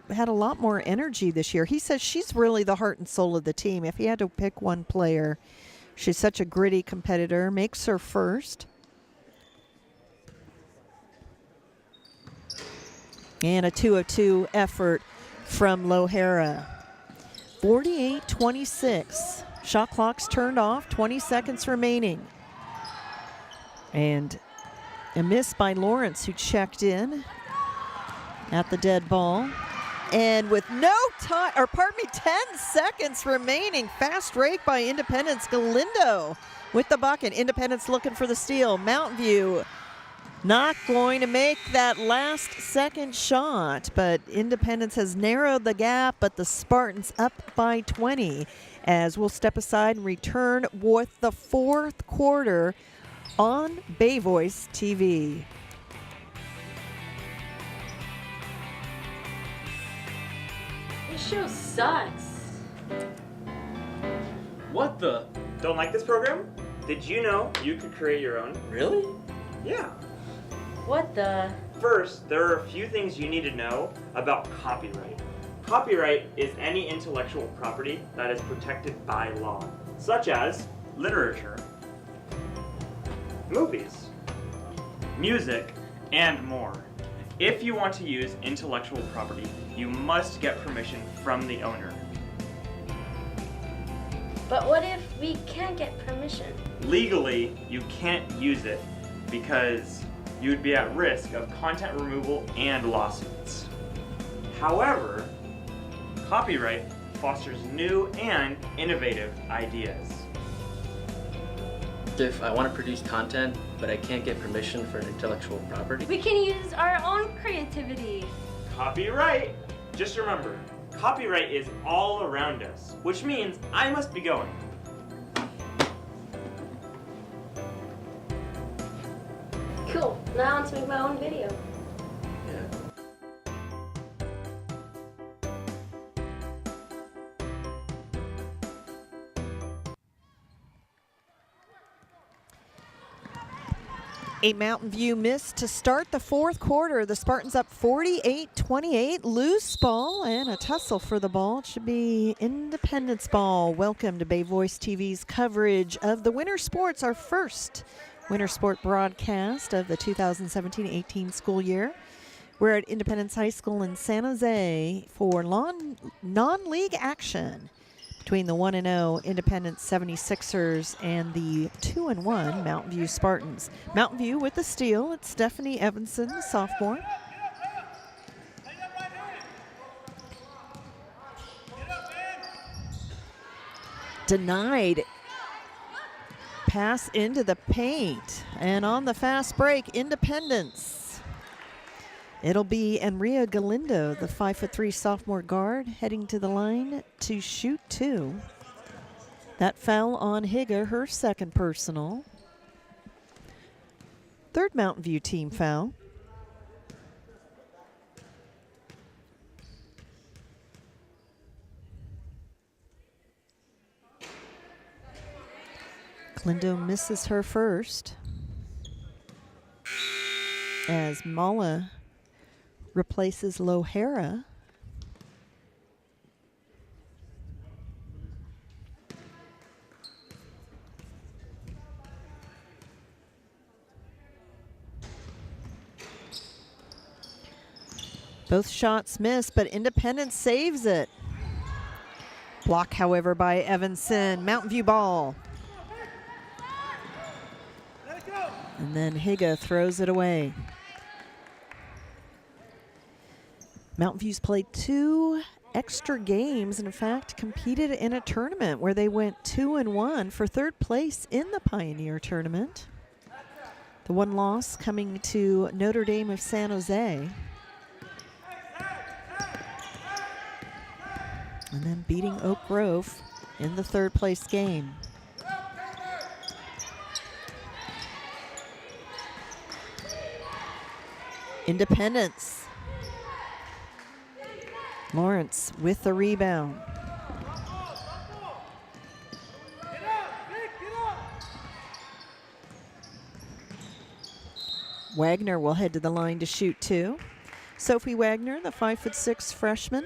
had a lot more energy this year. He says she's really the heart and soul of the team. If he had to pick one player, she's such a gritty competitor, makes her first. And a 2-of-2 effort from Lohara. 48-26. Shot clock's turned off, 20 seconds remaining. And a miss by Lawrence, who checked in at the dead ball. And with no time, or pardon me, 10 seconds remaining, fast break by Independence. Galindo with the bucket. Independence looking for the steal. Mountain View not going to make that last second shot, but Independence has narrowed the gap, but the Spartans up by 20. As we'll step aside and return with the fourth quarter on Bay Voice TV. This show sucks. What the? Don't like this program? Did you know you could create your own? Really? Yeah. What the? First, there are a few things you need to know about copyright. Copyright is any intellectual property that is protected by law, such as literature, movies, music, and more. If you want to use intellectual property, you must get permission from the owner. But what if we can't get permission? Legally, you can't use it because you would be at risk of content removal and lawsuits. However, copyright fosters new and innovative ideas. If I want to produce content, but I can't get permission for intellectual property? We can use our own creativity. Copyright! Just remember, copyright is all around us, which means I must be going. Cool. Now I want to make my own video. Yeah. A Mountain View miss to start the fourth quarter. The Spartans up 48-28. Loose ball and a tussle for the ball. It should be Independence ball. Welcome to Bay Voice TV's coverage of the winter sports, our first winter sport broadcast of the 2017-18 school year. We're at Independence High School in San Jose for non-league action between the 1-0 Independence 76ers and the 2-1 Mountain View Spartans. Mountain View with the steal. It's Stephanie Evanson, the sophomore. Denied. Pass into the paint. And on the fast break, Independence. It'll be Enria Galindo, the 5'3" sophomore guard, heading to the line to shoot two. That foul on Higa, her second personal. Third Mountain View team foul. Galindo misses her first. As Mala replaces Lohara. Both shots missed, but Independence saves it. Block, however, by Evanson. Mountain View ball. And then Higa throws it away. Mountain View's played 2 extra games and, in fact, competed in a tournament where they went 2-1 for third place in the Pioneer Tournament. The one loss coming to Notre Dame of San Jose. And then beating Oak Grove in the third place game. Independence. Lawrence with the rebound. Wagner will head to the line to shoot two. Sophie Wagner, the 5'6" freshman.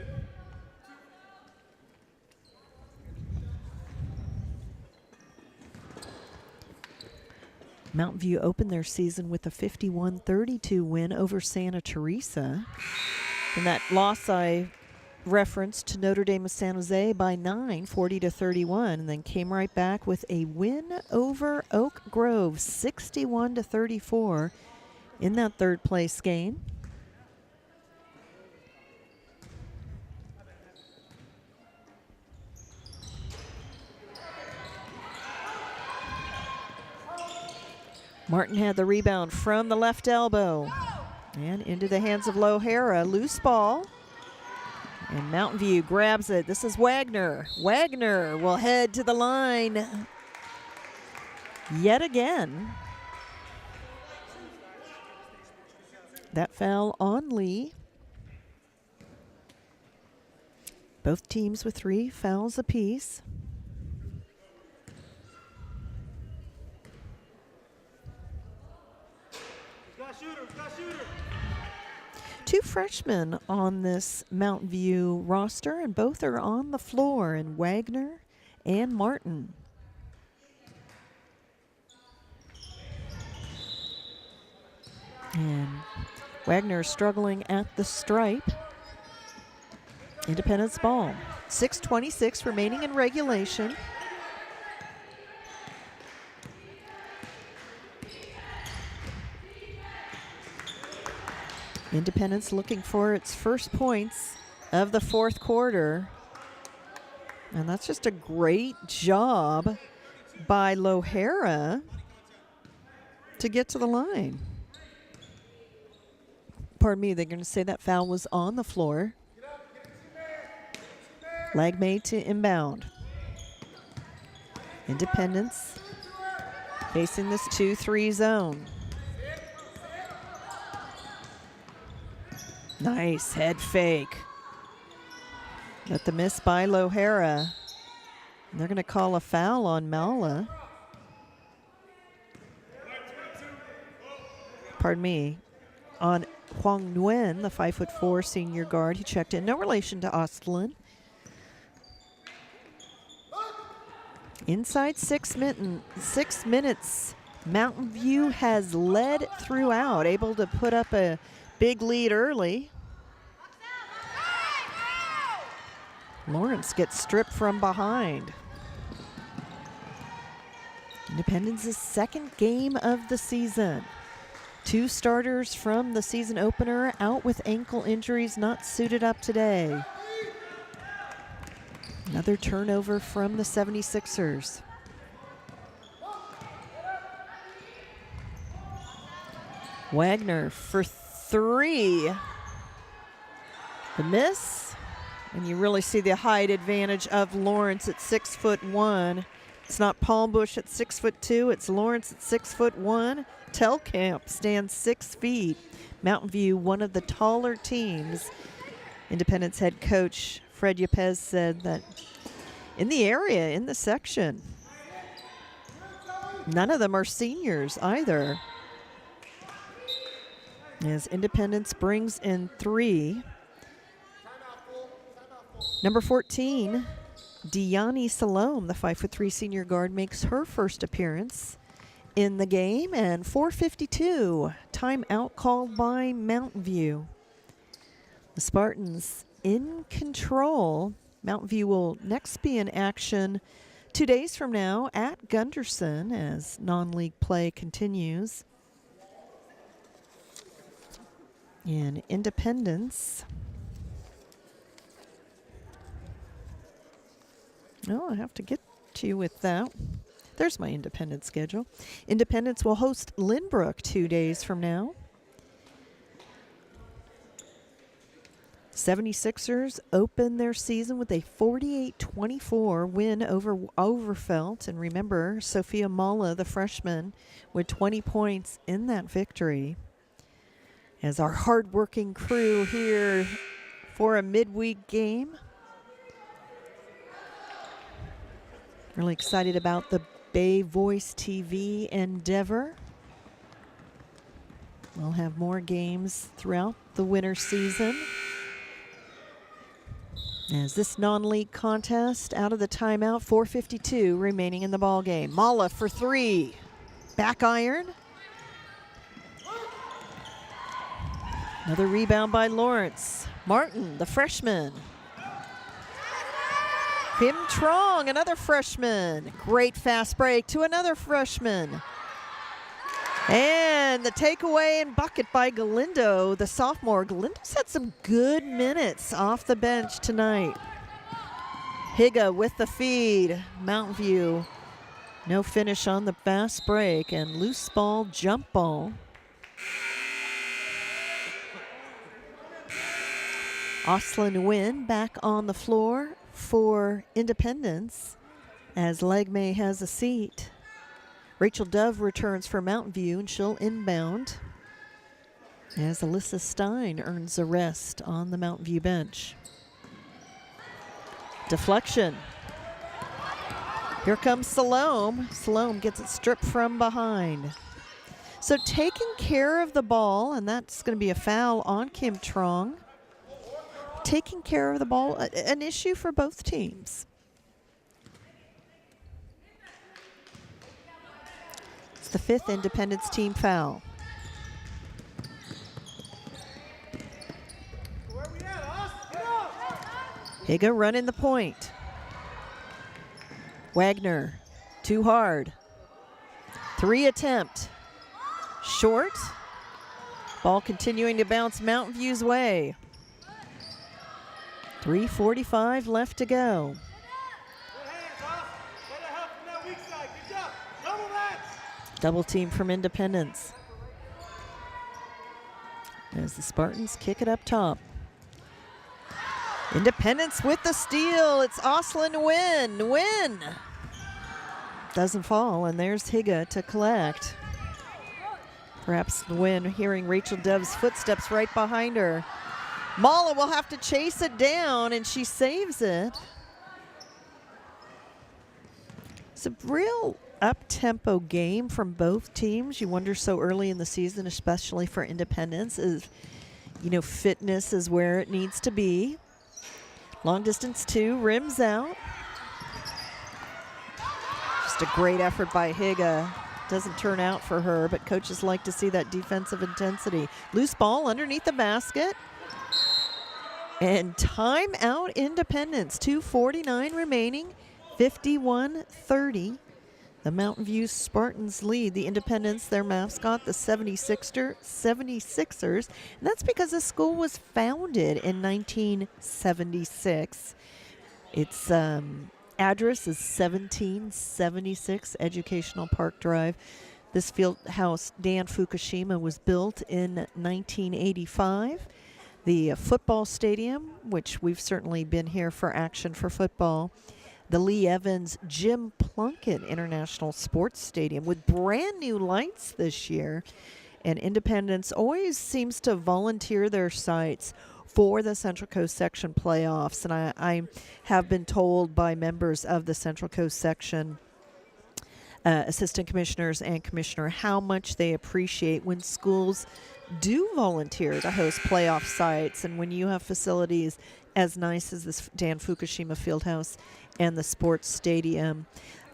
Mountain View opened their season with a 51-32 win over Santa Teresa. And that loss I referenced to Notre Dame of San Jose by 9, 40-31, and then came right back with a win over Oak Grove, 61-34 in that third place game. Martin had the rebound from the left elbow. And into the hands of O'Hara. Loose ball. And Mountain View grabs it. This is Wagner. Wagner will head to the line yet again. That foul on Lee. Both teams with 3 fouls apiece. Two freshmen on this Mountain View roster, and both are on the floor, in Wagner and Martin. And Wagner struggling at the stripe. Independence ball. 6:26 remaining in regulation. Independence looking for its first points of the fourth quarter. And that's just a great job by O'Hara to get to the line. Pardon me, they're going to say that foul was on the floor. Lag made to inbound. Independence facing this 2-3 zone. Nice head fake. But the miss by O'Hara. They're going to call a foul on Mala. Pardon me. On Huang Nguyen, the 5'4" senior guard. He checked in. No relation to Ostlin. Inside 6 minutes, Mountain View has led throughout, able to put up a big lead early. Lawrence gets stripped from behind. Independence's second game of the season. 2 starters from the season opener out with ankle injuries, not suited up today. Another turnover from the 76ers. Wagner for 3. The miss, and you really see the height advantage of Lawrence at 6'1". It's not Palmbush at 6'2". It's Lawrence at 6'1". Telkamp stands 6 feet. Mountain View, one of the taller teams. Independence head coach Fred Yepes said that in the area, in the section, none of them are seniors either. As Independence brings in 3. Number 14, Deani Salome, the 5'3" senior guard, makes her first appearance in the game. And 4:52, timeout called by Mountain View. The Spartans in control. Mountain View will next be in action 2 days from now at Gunderson as non-league play continues. In Independence. Oh, I have to get to you with that. There's my Independence schedule. Independence will host Lynbrook 2 days from now. 76ers open their season with a 48-24 win over Overfelt. And remember, Sophia Mala, the freshman, with 20 points in that victory. As our hardworking crew here for a midweek game. Really excited about the Bay Voice TV endeavor. We'll have more games throughout the winter season. As this non-league contest out of the timeout, 4:52 remaining in the ball game. Mala for 3. Back iron. Another rebound by Lawrence. Martin, the freshman. Kim Trong, another freshman. Great fast break to another freshman. And the takeaway and bucket by Galindo, the sophomore. Galindo's had some good minutes off the bench tonight. Higa with the feed. Mountain View No finish on the fast break, and loose ball, jump ball. Oslin Nguyen back on the floor for Independence as Legme has a seat. Rachel Dove returns for Mountain View, and she'll inbound as Alyssa Stein earns a rest on the Mountain View bench. Deflection. Here comes Salome. Salome gets it stripped from behind. So taking care of the ball, and that's going to be a foul on Kim Trong. Taking care of the ball, an issue for both teams. It's the 5th Independence team foul. Higa running the point. Wagner, too hard. 3 attempt. Short. Ball continuing to bounce Mountain View's way. 3:45 left to go. Double team from Independence. As the Spartans kick it up top. Independence with the steal. It's Oslin Nguyen. Nguyen doesn't fall, and there's Higa to collect. Perhaps Nguyen hearing Rachel Dove's footsteps right behind her. Mala will have to chase it down, and she saves it. It's a real up-tempo game from both teams. You wonder so early in the season, especially for Independence, is, fitness is where it needs to be. Long distance 2, rims out. Just a great effort by Higa. Doesn't turn out for her, but coaches like to see that defensive intensity. Loose ball underneath the basket. And timeout Independence, 2:49 remaining, 51-30. The Mountain View Spartans lead the Independence, their mascot, the 76ers. And that's because the school was founded in 1976. Its address is 1776 Educational Park Drive. This field house, Dan Fukushima, was built in 1985. The football stadium, which we've certainly been here for action for football. The Lee Evans Jim Plunkett International Sports Stadium with brand new lights this year. And Independence always seems to volunteer their sites for the Central Coast Section playoffs. And I have been told by members of the Central Coast Section, assistant commissioners and commissioner, how much they appreciate when schools do volunteer to host playoff sites. And when you have facilities as nice as this Dan Fukushima Fieldhouse and the sports stadium,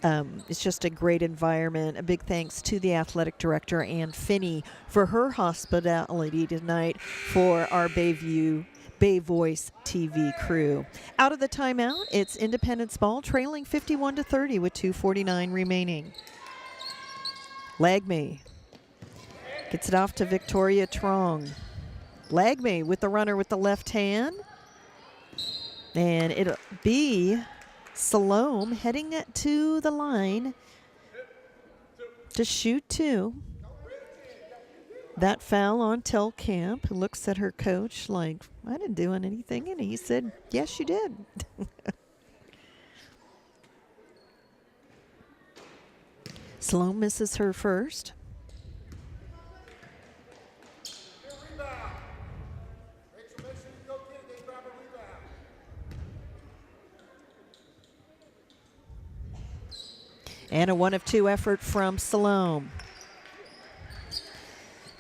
it's just a great environment. A big thanks to the athletic director, Ann Finney, for her hospitality tonight for our Bay Voice TV crew. Out of the timeout, it's Independence ball, trailing 51-30 with 2:49 remaining. Lagme gets it off to Victoria Trong. Lagme with the runner with the left hand. And it'll be Salome heading to the line to shoot 2. That foul on Telkamp, who looks at her coach like, I didn't do anything. And he said, yes, you did. Salome misses her first. And a 1 of 2 effort from Salome.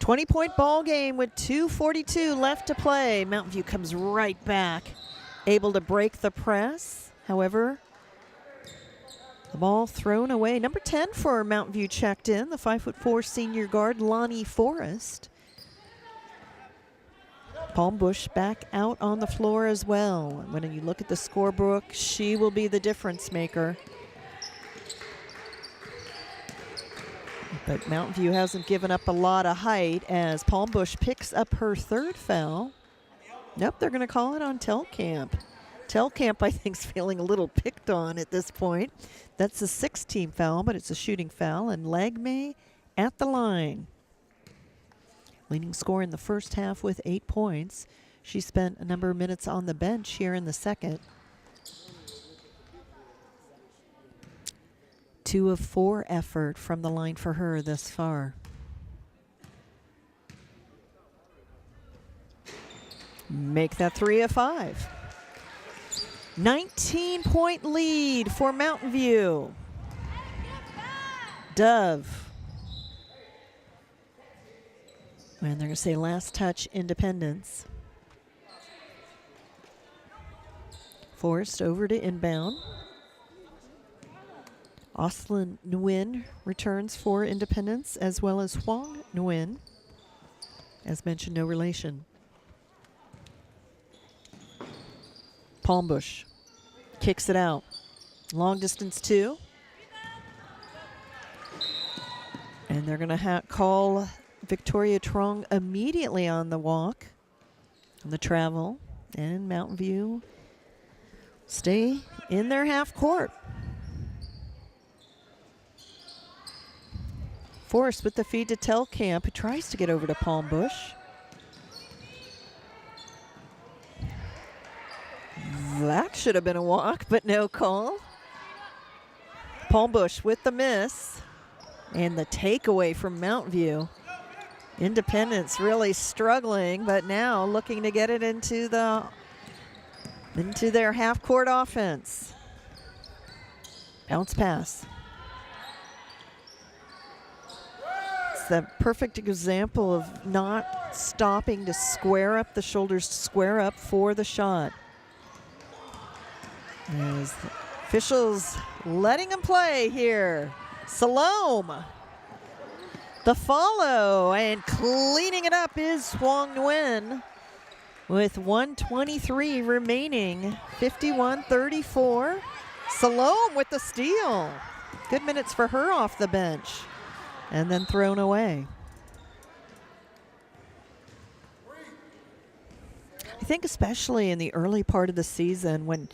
20-point ball game with 2:42 left to play. Mountain View comes right back, able to break the press. However, the ball thrown away. Number 10 for Mountain View checked in, the 5'4" senior guard, Lonnie Forrest. Palmbush back out on the floor as well. When you look at the scorebook, she will be the difference maker. But Mountain View hasn't given up a lot of height as Palmbush picks up her 3rd foul. Nope, they're going to call it on Telkamp. Telkamp, I think, is feeling a little picked on at this point. That's a 6-team foul, but it's a shooting foul, and Lagme at the line. Leading scorer in the first half with 8 points. She spent a number of minutes on the bench here in the second. 2 of 4 effort from the line for her thus far. Make that 3 of 5. 19-point lead for Mountain View. Dove. And they're going to say last touch Independence. Forced over to inbound. Oslin Nguyen returns for Independence, as well as Huang Nguyen. As mentioned, no relation. Palmbush kicks it out. Long distance 2. And they're going to call Victoria Trong immediately on the walk, on the travel, and Mountain View stay in their half court. Forrest with the feed to Telkamp, who tries to get over to Palmbush. That should have been a walk, but no call. Palmbush with the miss. And the takeaway from Mountain View. Independence really struggling, but now looking to get it into their half-court offense. Bounce pass. It's the perfect example of not stopping to square up the shoulders, to square up for the shot. As the officials letting him play here. Salome. The follow, and cleaning it up is Huang Nguyen with 1:23 remaining, 51-34. Salome with the steal. Good minutes for her off the bench, and then thrown away. I think especially in the early part of the season when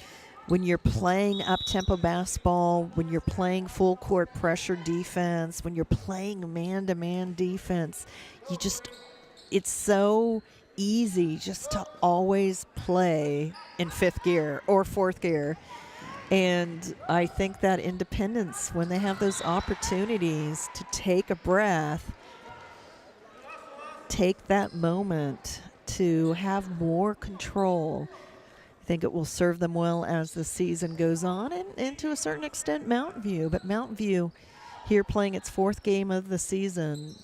you're playing up-tempo basketball, when you're playing full-court pressure defense, when you're playing man-to-man defense, it's so easy just to always play in 5th gear or 4th gear. And I think that Independence, when they have those opportunities to take a breath, take that moment to have more control, I think it will serve them well as the season goes on, and to a certain extent Mountain View. But Mountain View here playing its 4th game of the season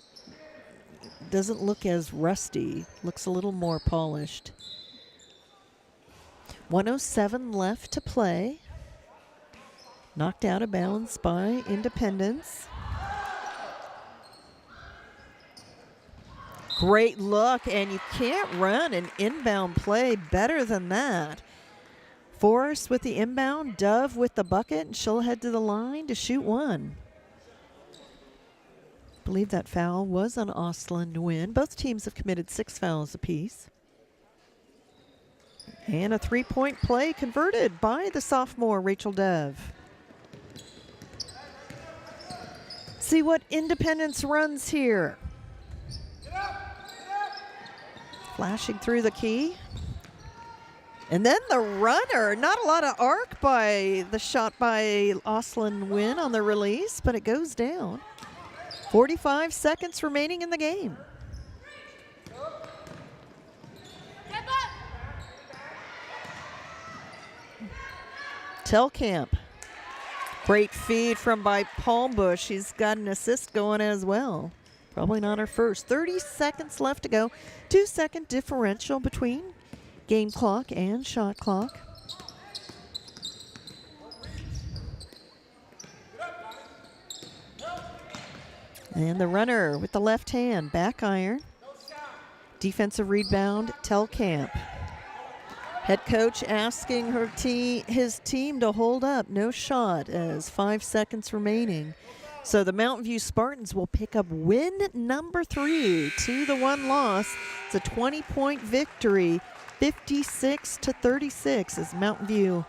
doesn't look as rusty, looks a little more polished. 1:07 left to play. Knocked out of bounds by Independence. Great look, and you can't run an inbound play better than that. Forrest with the inbound, Dove with the bucket, and she'll head to the line to shoot one. I believe that foul was on Oslin Nguyen. Both teams have committed 6 fouls apiece. And a 3-point play converted by the sophomore, Rachel Dove. See what Independence runs here. Flashing through the key. And then the runner, not a lot of arc by the shot by Oslin Nguyen on the release, but it goes down. 45 seconds remaining in the game. Telkamp. Great feed from by Palmbush. She's got an assist going as well. Probably not her first. 30 seconds left to go. 2-second differential between game clock and shot clock. And the runner with the left hand, back iron. Defensive rebound, Telkamp. Head coach asking his team to hold up. No shot as 5 seconds remaining. So the Mountain View Spartans will pick up win number 3 to the 1 loss. It's a 20-point victory 56-36 as Mountain View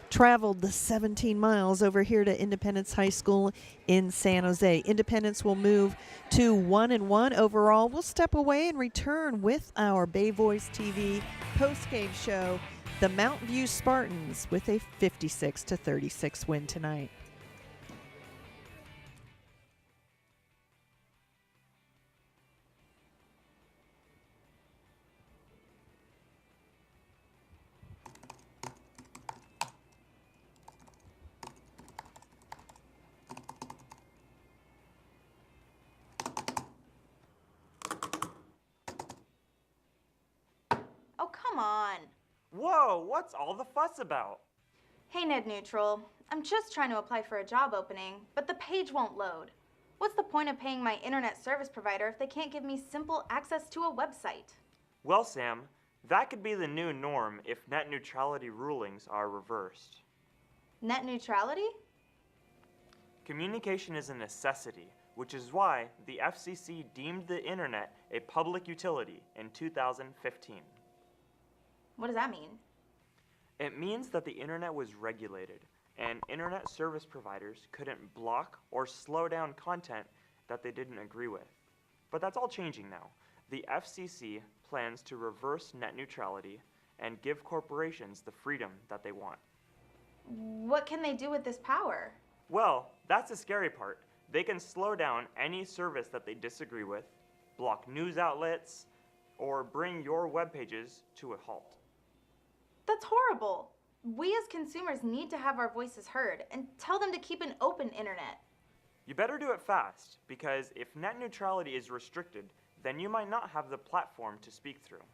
traveled the 17 miles over here to Independence High School in San Jose. Independence will move to 1-1 overall. We'll step away and return with our Bay Voice TV postgame show. The Mountain View Spartans with a 56-36 win tonight. Oh, come on. Whoa, what's all the fuss about? Hey, Ned Neutral. I'm just trying to apply for a job opening, but the page won't load. What's the point of paying my internet service provider if they can't give me simple access to a website? Well, Sam, that could be the new norm if net neutrality rulings are reversed. Net neutrality? Communication is a necessity, which is why the FCC deemed the internet a public utility in 2015. What does that mean? It means that the internet was regulated, and internet service providers couldn't block or slow down content that they didn't agree with. But that's all changing now. The FCC plans to reverse net neutrality and give corporations the freedom that they want. What can they do with this power? Well, that's the scary part. They can slow down any service that they disagree with, block news outlets, or bring your web pages to a halt. That's horrible. We as consumers need to have our voices heard and tell them to keep an open internet. You better do it fast, because if net neutrality is restricted, then you might not have the platform to speak through.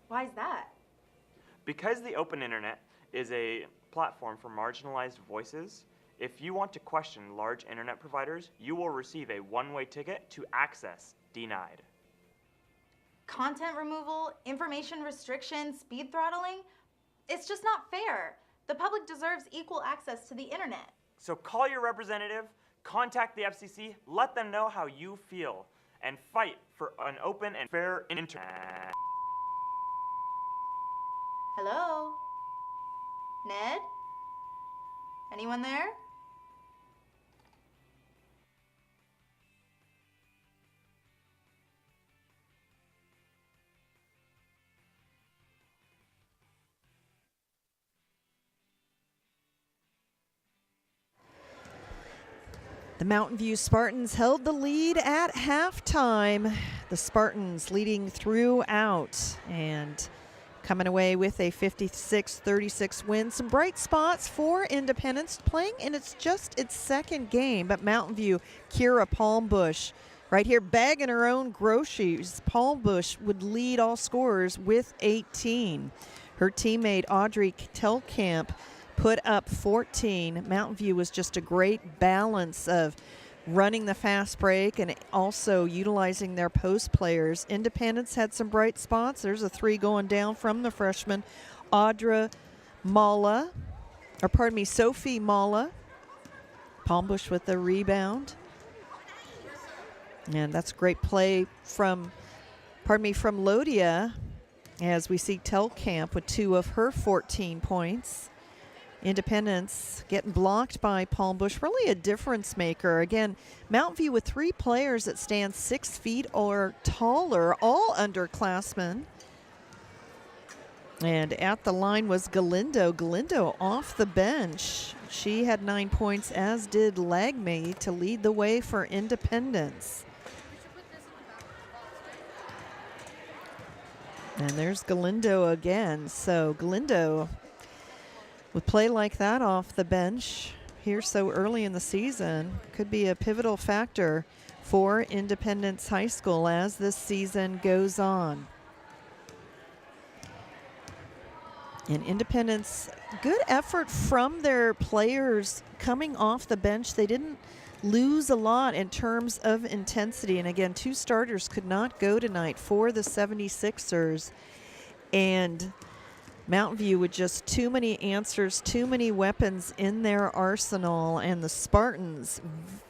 Why is that? Because the open internet is a platform for marginalized voices, if you want to question large internet providers, you will receive a one-way ticket to access denied. Content removal, information restriction, speed throttling? It's just not fair. The public deserves equal access to the internet. So call your representative, contact the FCC, let them know how you feel, and fight for an open and fair internet. Hello? Ned? Anyone there? The Mountain View Spartans held the lead at halftime. The Spartans leading throughout and coming away with a 56-36 win. Some bright spots for Independence playing, and it's just its second game. But Mountain View, Kira Palmbush, right here bagging her own groceries. Palmbush would lead all scorers with 18. Her teammate Audrey Telkamp put up 14. Mountain View was just a great balance of running the fast break and also utilizing their post players. Independence had some bright spots. There's a three going down from the freshman Sophie Mala. Palmbush with the rebound. And that's great play from Lodia, as we see Telkamp with 2 of her 14 points. Independence getting blocked by Palmbush, really a difference maker. Again, Mountain View with 3 players that stand 6 feet or taller, all underclassmen. And at the line was Galindo. Galindo off the bench. She had 9 points, as did Lagme, to lead the way for Independence. And there's Galindo again. So Galindo, with play like that off the bench here so early in the season, could be a pivotal factor for Independence High School as this season goes on. And Independence, good effort from their players coming off the bench. They didn't lose a lot in terms of intensity. And again, 2 starters could not go tonight for the 76ers. And Mountain View with just too many answers, too many weapons in their arsenal, and the Spartans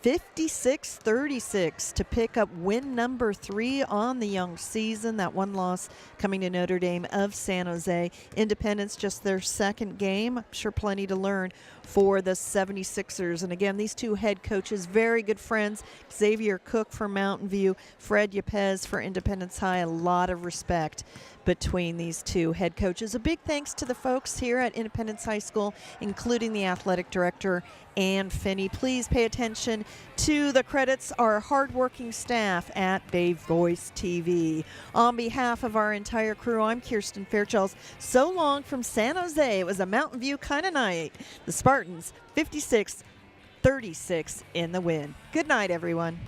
56-36 to pick up win number 3 on the young season. That one loss coming to Notre Dame of San Jose. Independence just their second game. I'm sure plenty to learn for the 76ers. And again, these two head coaches, very good friends. Xavier Cook for Mountain View, Fred Yepez for Independence High. A lot of respect between these two head coaches. A big thanks to the folks here at Independence High School, including the athletic director, Ann Finney. Please pay attention to the credits, our hardworking staff at Bay Voice TV. On behalf of our entire crew, I'm Kirsten Fairchills. So long from San Jose. It was a Mountain View kind of night. The Spartans 56-36 in the win. Good night, everyone.